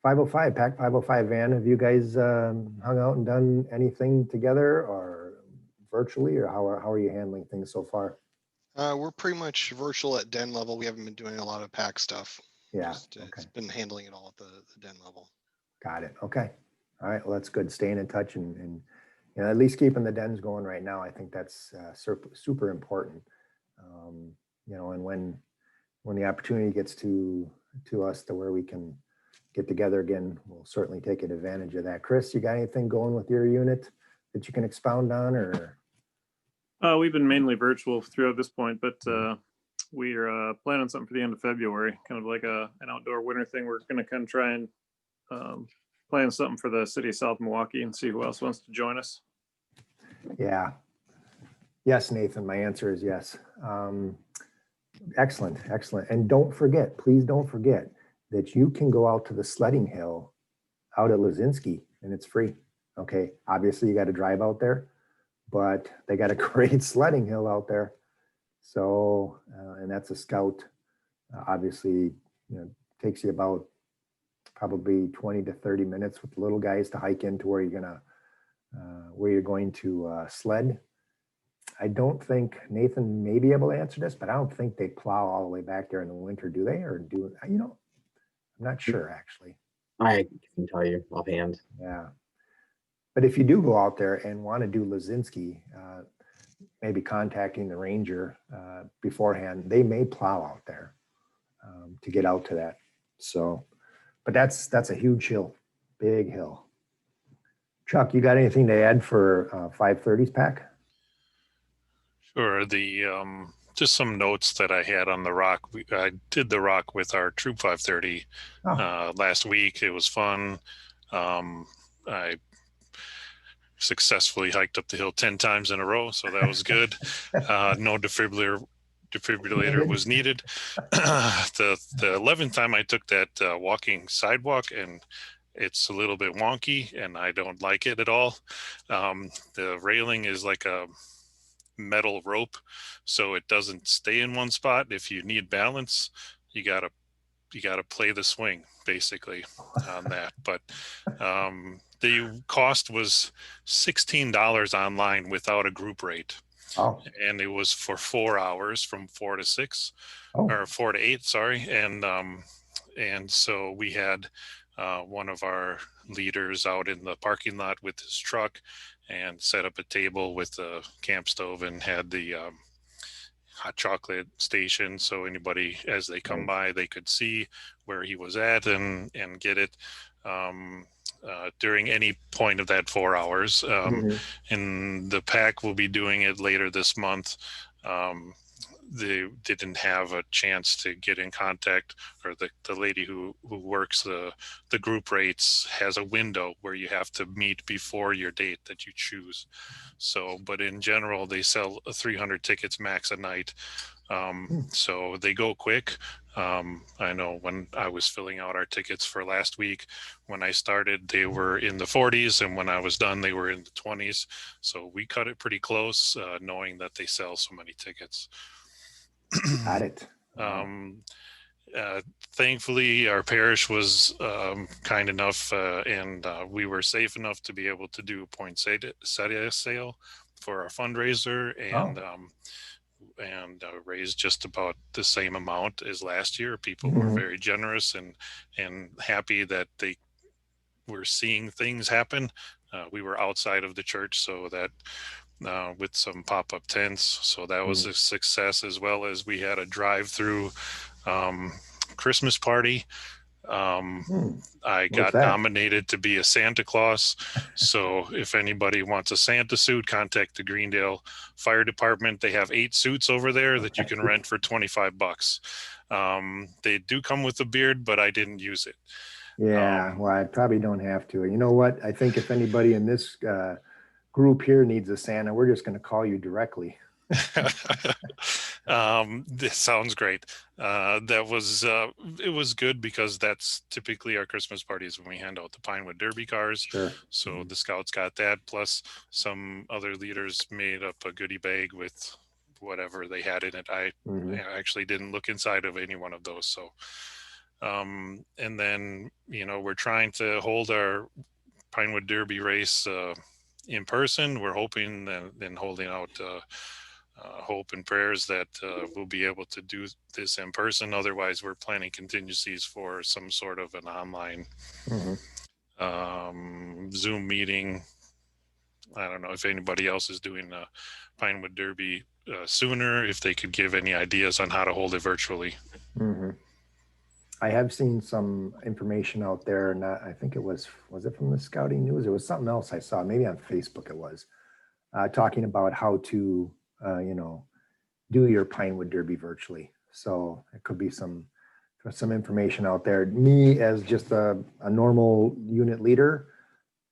505, Pack 505 van, have you guys hung out and done anything together or virtually, or how are you handling things so far? We're pretty much virtual at den level. We haven't been doing a lot of pack stuff. Yeah. It's been handling it all at the den level. Got it. Okay. All right. Well, that's good. Staying in touch and at least keeping the dens going right now. I think that's super important. And when the opportunity gets to us to where we can get together again, we'll certainly take advantage of that. Chris, you got anything going with your unit that you can expound on, or? We've been mainly virtual throughout this point, but we are planning something for the end of February, kind of like an outdoor winter thing. We're going to kind of try and plan something for the city of South Milwaukee and see who else wants to join us. Yeah. Yes, Nathan, my answer is yes. Excellent. And please don't forget that you can go out to the sledding hill out at Lazinski and it's free. Okay. Obviously you got to drive out there, but they got a great sledding hill out there. So, and that's a Scout, obviously, takes you about probably 20 to 30 minutes with little guys to hike into where you're going to sled. I don't think Nathan may be able to answer this, but I don't think they plow all the way back there in the winter, do they? Or I'm not sure actually. I can tell you offhand. Yeah. But if you do go out there and want to do Lazinski, maybe contacting the ranger beforehand, they may plow out there to get out to that. So, but that's a huge hill, big hill. Chuck, you got anything to add for 530s Pack? Sure. Just some notes that I had on the rock. I did the rock with our Troop 530 last week. It was fun. I successfully hiked up the hill 10 times in a row, so that was good. No defibrillator was needed. The 11th time I took that walking sidewalk, and it's a little bit wonky and I don't like it at all. The railing is like a metal rope, so it doesn't stay in one spot. If you need balance, you gotta play the swing basically on that. But the cost was $16 online without a group rate. Oh. And it was for 4 hours from 4 to 6 or 4 to 8, sorry. And so we had one of our leaders out in the parking lot with his truck and set up a table with a camp stove and had the hot chocolate station. So anybody, as they come by, they could see where he was at and get it during any point of that 4 hours. And the pack will be doing it later this month. They didn't have a chance to get in contact, or the lady who works the group rates has a window where you have to meet before your date that you choose. So, but in general, they sell 300 tickets max a night. So they go quick. I know when I was filling out our tickets for last week, when I started, they were in the 40s, and when I was done, they were in the 20s. So we cut it pretty close, knowing that they sell so many tickets. Got it. Thankfully, our parish was kind enough, and we were safe enough to be able to do a poinsettia sale for our fundraiser, and raise just about the same amount as last year. People were very generous and happy that they were seeing things happen. We were outside of the church, so that with some pop-up tents, so that was a success, as well as we had a drive-through Christmas party. I got nominated to be a Santa Claus, so if anybody wants a Santa suit, contact the Greendale Fire Department. They have 8 suits over there that you can rent for $25. They do come with a beard, but I didn't use it. Yeah, well, I probably don't have to. You know what? I think if anybody in this group here needs a Santa, we're just going to call you directly. This sounds great. That was it was good because that's typically our Christmas parties when we hand out the Pinewood Derby cars. Sure. So the scouts got that, plus some other leaders made up a goodie bag with whatever they had in it. I actually didn't look inside of any one of those. So, and then, you know, we're trying to hold our Pinewood Derby race in person. We're hoping and holding out hope and prayers that we'll be able to do this in person. Otherwise, we're planning contingencies for some sort of an online Zoom meeting. I don't know if anybody else is doing a Pinewood Derby sooner, if they could give any ideas on how to hold it virtually. I have seen some information out there, and I think it was it from the Scouting News? It was something else I saw, maybe on Facebook it was, talking about how to, you know, do your Pinewood Derby virtually. So it could be some information out there. Me, as just a normal unit leader,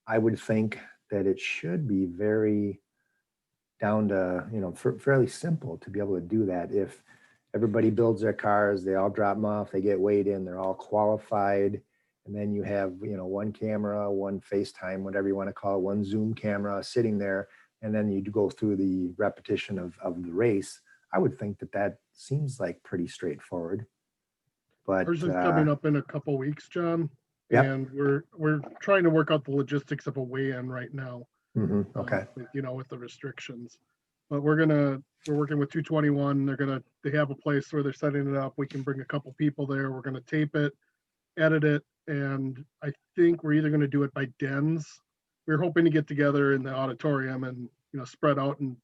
I would think that it should be very down to, you know, fairly simple to be able to do that. If everybody builds their cars, they all drop them off, they get weighed in, they're all qualified. And then you have, you know, one camera, one FaceTime, whatever you want to call it, one Zoom camera sitting there. And then you go through the repetition of the race. I would think that seems like pretty straightforward. But ours is coming up in a couple weeks, John. Yep. And we're trying to work out the logistics of a weigh-in right now. Okay. You know, with the restrictions. But we're working with 221. They have a place where they're setting it up. We can bring a couple people there. We're gonna tape it, edit it, and I think we're either gonna do it by dens. We're hoping to get together in the auditorium and, you know, spread out and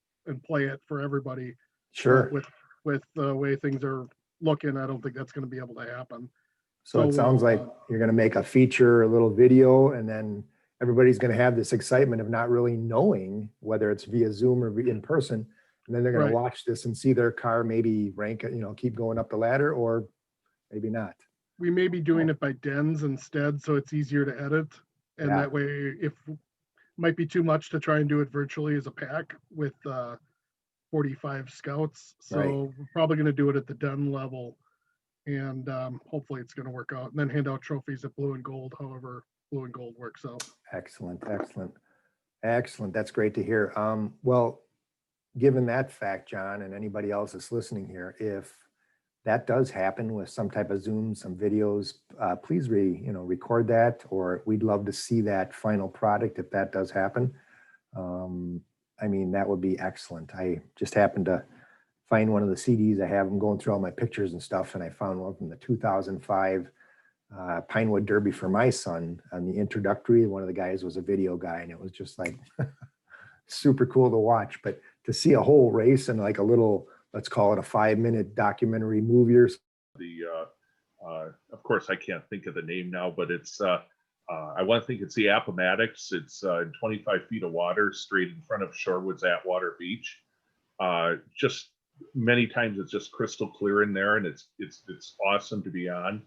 play it for everybody. Sure. But with the way things are looking, I don't think that's gonna be able to happen. So it sounds like you're going to make a feature, a little video, and then everybody's going to have this excitement of not really knowing whether it's via Zoom or in person. And then they're going to watch this and see their car maybe rank, you know, keep going up the ladder, or maybe not. We may be doing it by dens instead, so it's easier to edit. And that way, if might be too much to try and do it virtually as a pack with 45 scouts. So we're probably going to do it at the den level. And hopefully it's going to work out, and then hand out trophies at blue and gold, however blue and gold works out. Excellent. That's great to hear. Well, given that fact, John, and anybody else that's listening here, if that does happen with some type of Zoom, some videos, please record that, or we'd love to see that final product if that does happen. I mean, that would be excellent. I just happened to find one of the CDs. I have them going through all my pictures and stuff, and I found one from the 2005 Pinewood Derby for my son. On the introductory, one of the guys was a video guy, and it was just like super cool to watch. But to see a whole race and like a little, let's call it a 5-minute documentary movie or something. Of course, I can't think of the name now, but it's I want to think it's the Appomattox. It's in 25 feet of water straight in front of Shorewood's Atwater Beach. Just many times it's just crystal clear in there, and it's awesome to be on.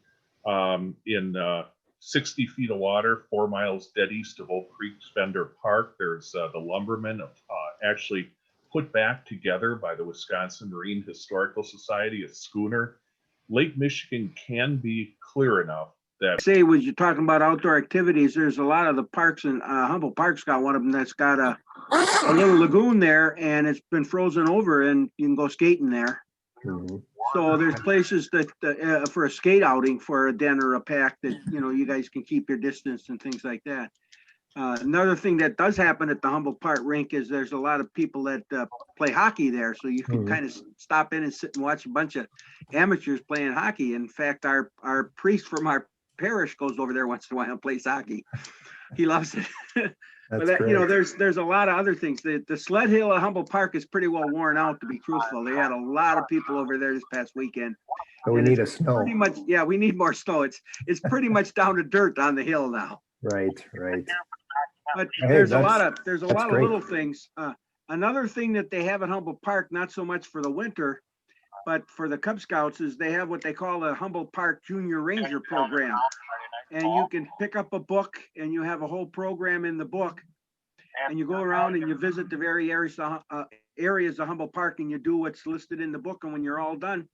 In 60 feet of water, 4 miles dead east of Oak Creek Spender Park, there's the Lumbermen, actually put back together by the Wisconsin Marine Historical Society, a schooner. Lake Michigan can be clear enough that say when you're talking about outdoor activities, there's a lot of the parks, and Humboldt Park's got one of them that's got a little lagoon there, and it's been frozen over, and you can go skating there. So there's places that for a skate outing for a den or a pack that, you know, you guys can keep your distance and things like that. Another thing that does happen at the Humboldt Park rink is there's a lot of people that play hockey there, so you can kind of stop in and sit and watch a bunch of amateurs playing hockey. In fact, our priest from our parish goes over there once in a while and plays hockey. He loves it. But that, you know, there's a lot of other things. The sled hill at Humboldt Park is pretty well worn out, to be truthful. They had a lot of people over there this past weekend. So we need a snow. Pretty much, yeah, we need more snow. It's pretty much down to dirt on the hill now. Right. But Hey, there's a lot of great. little things. Another thing that they have at Humboldt Park, not so much for the winter, but for the Cub Scouts, is they have what they call a Humboldt Park Junior Ranger program. And you can pick up a book, and you have a whole program in the book, and you go around and you visit the various areas of Humboldt Park and you do what's listed in the book. And when you're all done,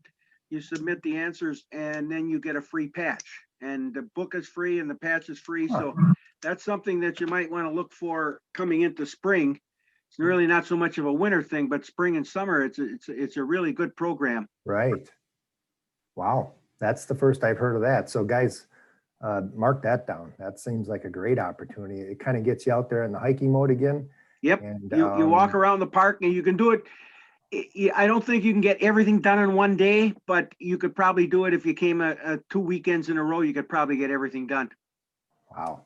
you submit the answers and then you get a free patch. And the book is free and the patch is free. So that's something that you might want to look for coming into spring. It's really not so much of a winter thing, but spring and summer, it's a really good program. Right. Wow. That's the first I've heard of that. So guys, mark that down. That seems like a great opportunity. It kind of gets you out there in the hiking mode again. Yep. And You walk around the park and you can do it. I don't think you can get everything done in one day, but you could probably do it if you came 2 weekends in a row. You could probably get everything done. Wow.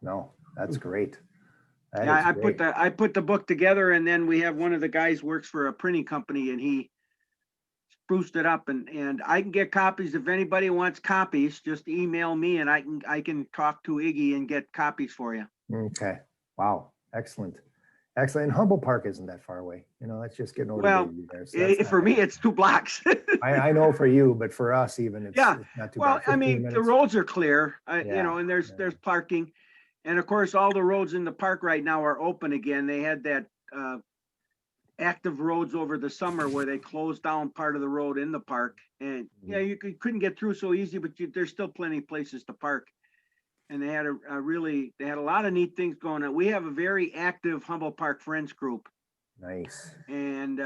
No, that's great. That Yeah, is I put the book together, and then we have one of the guys works for a printing company, and he spruced it up, and I can get copies. If anybody wants copies, just email me and I can talk to Iggy and get copies for you. Okay. Wow. Excellent. Excellent. And Humboldt Park isn't that far away. You know, that's just getting over Well, to Bayview there. So that's not for me, bad. it's 2 blocks. I know for you, but for us even, it's, Yeah. it's not too Well, bad. I 15 mean, the minutes. roads are clear, you Yeah, know, and there's parking. And of course, all the roads in the park right now are open again. They had that active roads over the summer where they closed down part of the road in the park. And yeah, you couldn't get through so easy, but there's still plenty of places to park. And they had they had a lot of neat things going on. We have a very active Humboldt Park Friends group. Nice. And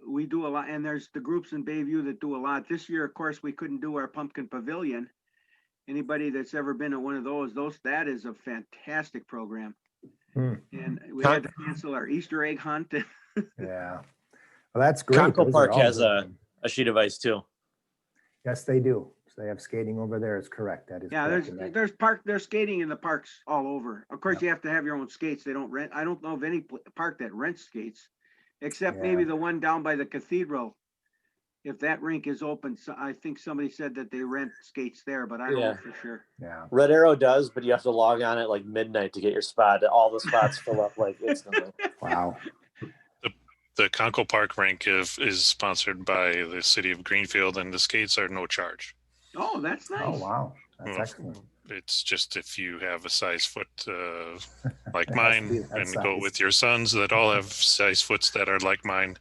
we do a lot. And there's the groups in Bayview that do a lot. This year, of course, we couldn't do our pumpkin pavilion. Anybody that's ever been at one of those, that is a fantastic program. And we had to cancel our Easter egg hunt. Yeah. Well, that's great. Conkle Those are Park all has good. a sheet of ice too. Yes, they do. So they have skating over there. It's correct. That is Yeah, correct. And there's skating in the parks all over. Of course, you have to have your own skates. They don't rent. I don't know of any park that rents skates, except maybe the one down by the cathedral. If that rink is open, so I think somebody said that they rent skates there, but I don't know for sure. Yeah. Red Arrow does, but you have to log on at like midnight to get your spot. All the spots fill up like instantly. Wow. The Conkle Park rink is sponsored by the city of Greenfield, and the skates are no charge. Oh, that's nice. Oh, wow. That's Well, excellent. It's just if you have a size foot like It has to be mine that and go size. with your sons that all have size foots that are like mine.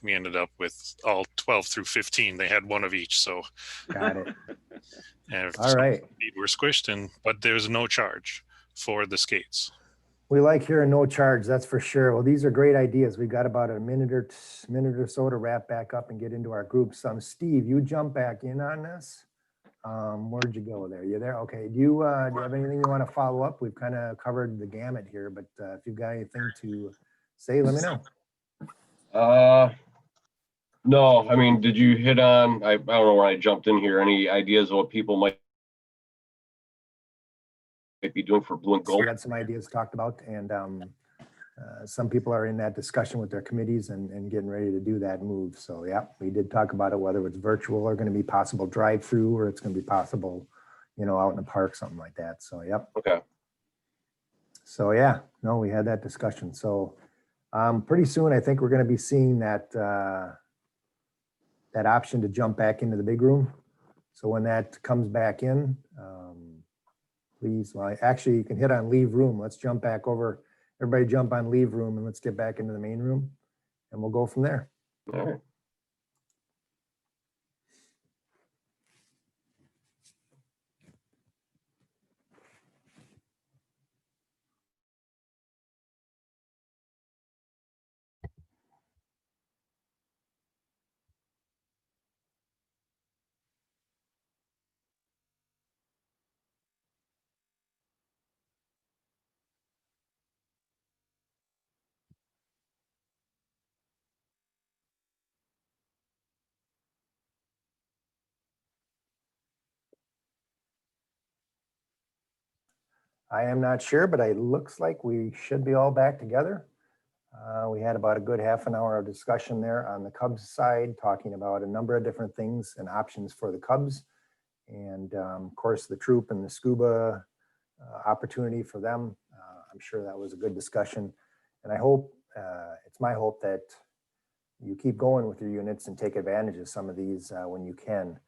We ended up with all 12 through 15. They had one of each. So Got it. and if All some right. feet were squished in, but there's no charge for the skates. We like hearing no charge, that's for sure. Well, these are great ideas. We got about a minute or so to wrap back up and get into our groups. Steve, you jump back in on this. Where'd you go there? You there? Okay. Do you have anything you want to follow up? We've kind of covered the gamut here, but if you've got anything to say, let me know. No, I mean, did you hit on, I don't know where I jumped in here, any ideas of what people might be doing for blue and So gold? we had some ideas talked about, and some people are in that discussion with their committees and getting ready to do that move. So yeah, we did talk about it, whether it's virtual or going to be possible drive-through, or it's going to be possible, you know, out in the park, something like that. So yep. Okay. So yeah, no, we had that discussion. So pretty soon, I think we're going to be seeing that that option to jump back into the big room. So when that comes back in, please, well, actually you can hit on leave room. Let's jump back over. Everybody jump on leave room and let's get back into the main room and we'll go from there. All right. I am not sure, but it looks like we should be all back together. We had about a good half an hour of discussion there on the Cubs side, talking about a number of different things and options for the Cubs. And of course, the troop and the scuba opportunity for them. I'm sure that was a good discussion. And I hope, it's my hope that you keep going with your units and take advantage of some of these when you can.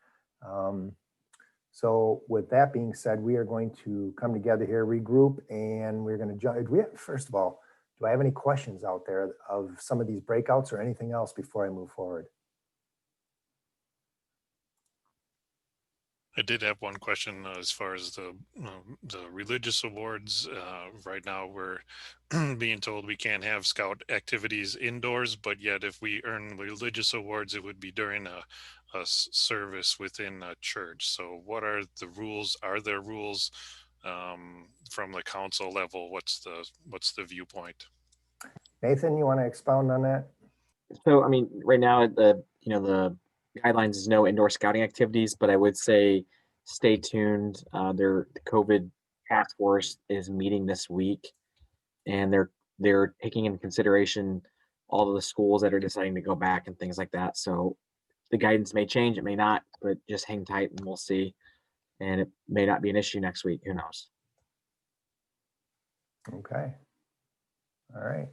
So with that being said, we are going to come together here, regroup, and we're going to jump. First of all, Do I have any questions out there of some of these breakouts or anything else before I move forward? I did have one question as far as the religious awards. Right now, we're being told we can't have scout activities indoors, but yet if we earn religious awards, it would be during a service within a church. So, what are the rules? Are there rules from the council level? What's the viewpoint? Nathan, you want to expound on that? So, I mean, right now, the guidelines is no indoor scouting activities, but I would say stay tuned. The COVID task force is meeting this week, and they're taking into consideration all of the schools that are deciding to go back and things like that. So the guidance may change, it may not, but just hang tight and we'll see. And it may not be an issue next week. Who knows? Okay. All right.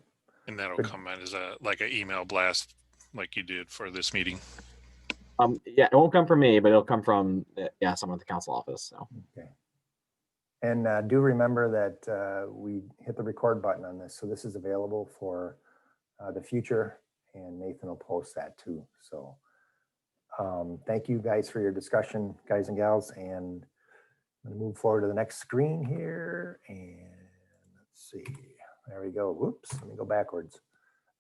And that'll come out as like an email blast, like you did for this meeting. Yeah, it won't come from me, but it'll come from someone at the council office. So. Okay. And do remember that we hit the record button on this, so this is available for the future, and Nathan will post that too. So thank you guys for your discussion, guys and gals, and I'm going to move forward to the next screen here, and let's see. There we go. Whoops, let me go backwards.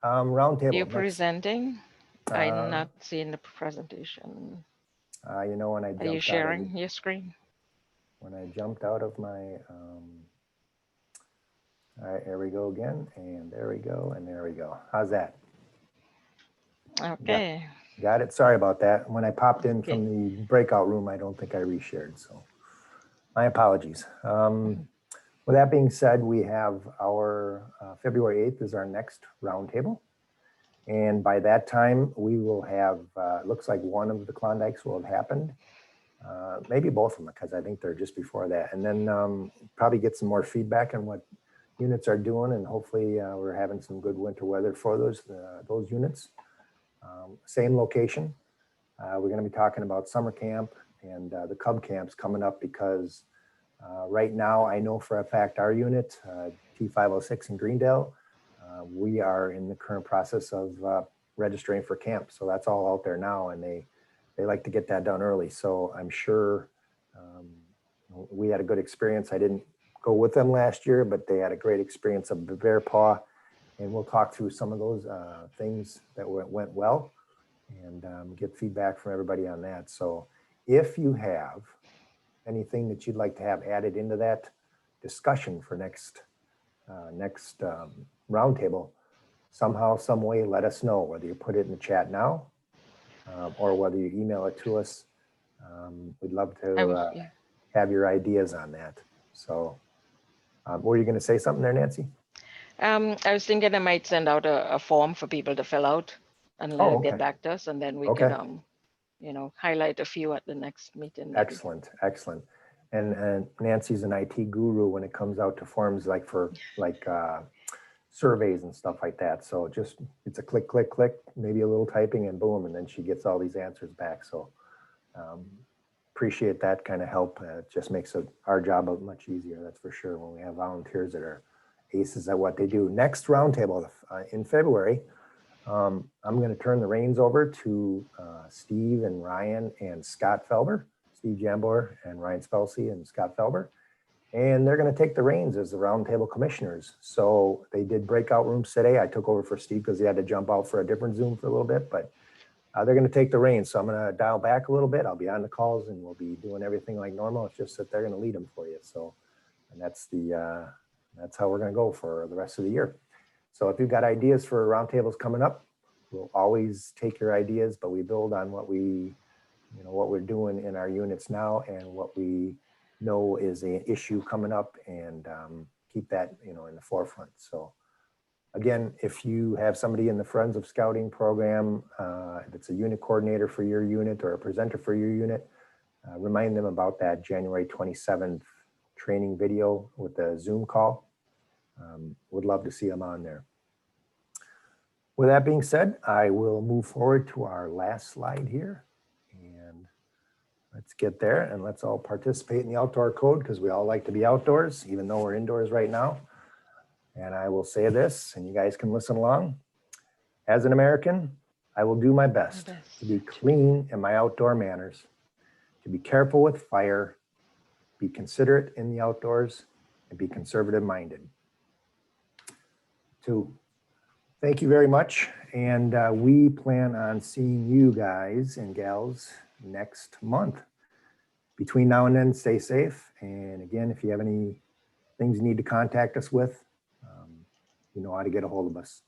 Roundtable. You're presenting? I'm not seeing the presentation. You know, when I jumped Are you sharing your screen? When I jumped out of my, all right, here we go again, and there we go, and there we go. How's that? Okay. Got it. Sorry about that. When I popped in from the breakout room, I don't think I reshared, so my apologies. With that being said, we have our February 8th is our next roundtable. And by that time, we will have, looks like one of the Klondikes will have happened. Maybe both of them, because I think they're just before that. And then probably get some more feedback on what units are doing. And hopefully we're having some good winter weather for those units. Same location. We're going to be talking about summer camp and the Cub camps coming up, because right now I know for a fact our unit, T506 in Greendale, we are in the current process of registering for camp. So that's all out there now, and they like to get that done early. So I'm sure we had a good experience. I didn't go with them last year, but they had a great experience of Bear Paw. And we'll talk through some of those things that went well and get feedback from everybody on that. So if you have anything that you'd like to have added into that discussion for next roundtable, somehow, some way, let us know, whether you put it in the chat now or whether you email it to us. We'd love to have your ideas on that. So were you going to say something there, Nancy? I was thinking I might send out a form for people to fill out and get back to us, and then we can, highlight a few at the next meeting. Maybe. Excellent, excellent. And Nancy's an IT guru when it comes out to forms like for surveys and stuff like that. So just, it's a click, click, click, maybe a little typing and boom, and then she gets all these answers back. So appreciate that kind of help. It just makes our job much easier, that's for sure, when we have volunteers that are aces at what they do. Next roundtable in February, I'm going to turn the reins over to Steve and Ryan and Scott Felber, Steve Jambor and Ryan Spelsey and Scott Felber. And they're going to take the reins as the roundtable commissioners. So they did breakout rooms today. I took over for Steve because he had to jump out for a different Zoom for a little bit, but they're going to take the reins. So I'm going to dial back a little bit. I'll be on the calls and we'll be doing everything like normal. It's just that they're going to lead them for you. So, and that's how we're going to go for the rest of the year. So if you've got ideas for roundtables coming up, we'll always take your ideas, but we build on what we're doing in our units now and what we know is an issue coming up, and keep that in the forefront. So again, if you have somebody in the Friends of Scouting program, if it's a unit coordinator for your unit or a presenter for your unit, remind them about that January 27th training video with the Zoom call. Would love to see them on there. With that being said, I will move forward to our last slide here. And let's get there and let's all participate in the outdoor code, because we all like to be outdoors, even though we're indoors right now. And I will say this, and you guys can listen along. As an American, I will do my best to be clean in my outdoor manners, to be careful with fire, be considerate in the outdoors, and be conservative minded. 2, thank you very much. And we plan on seeing you guys and gals next month. Between now and then, stay safe. And again, if you have any things you need to contact us with, you know how to get a hold of us.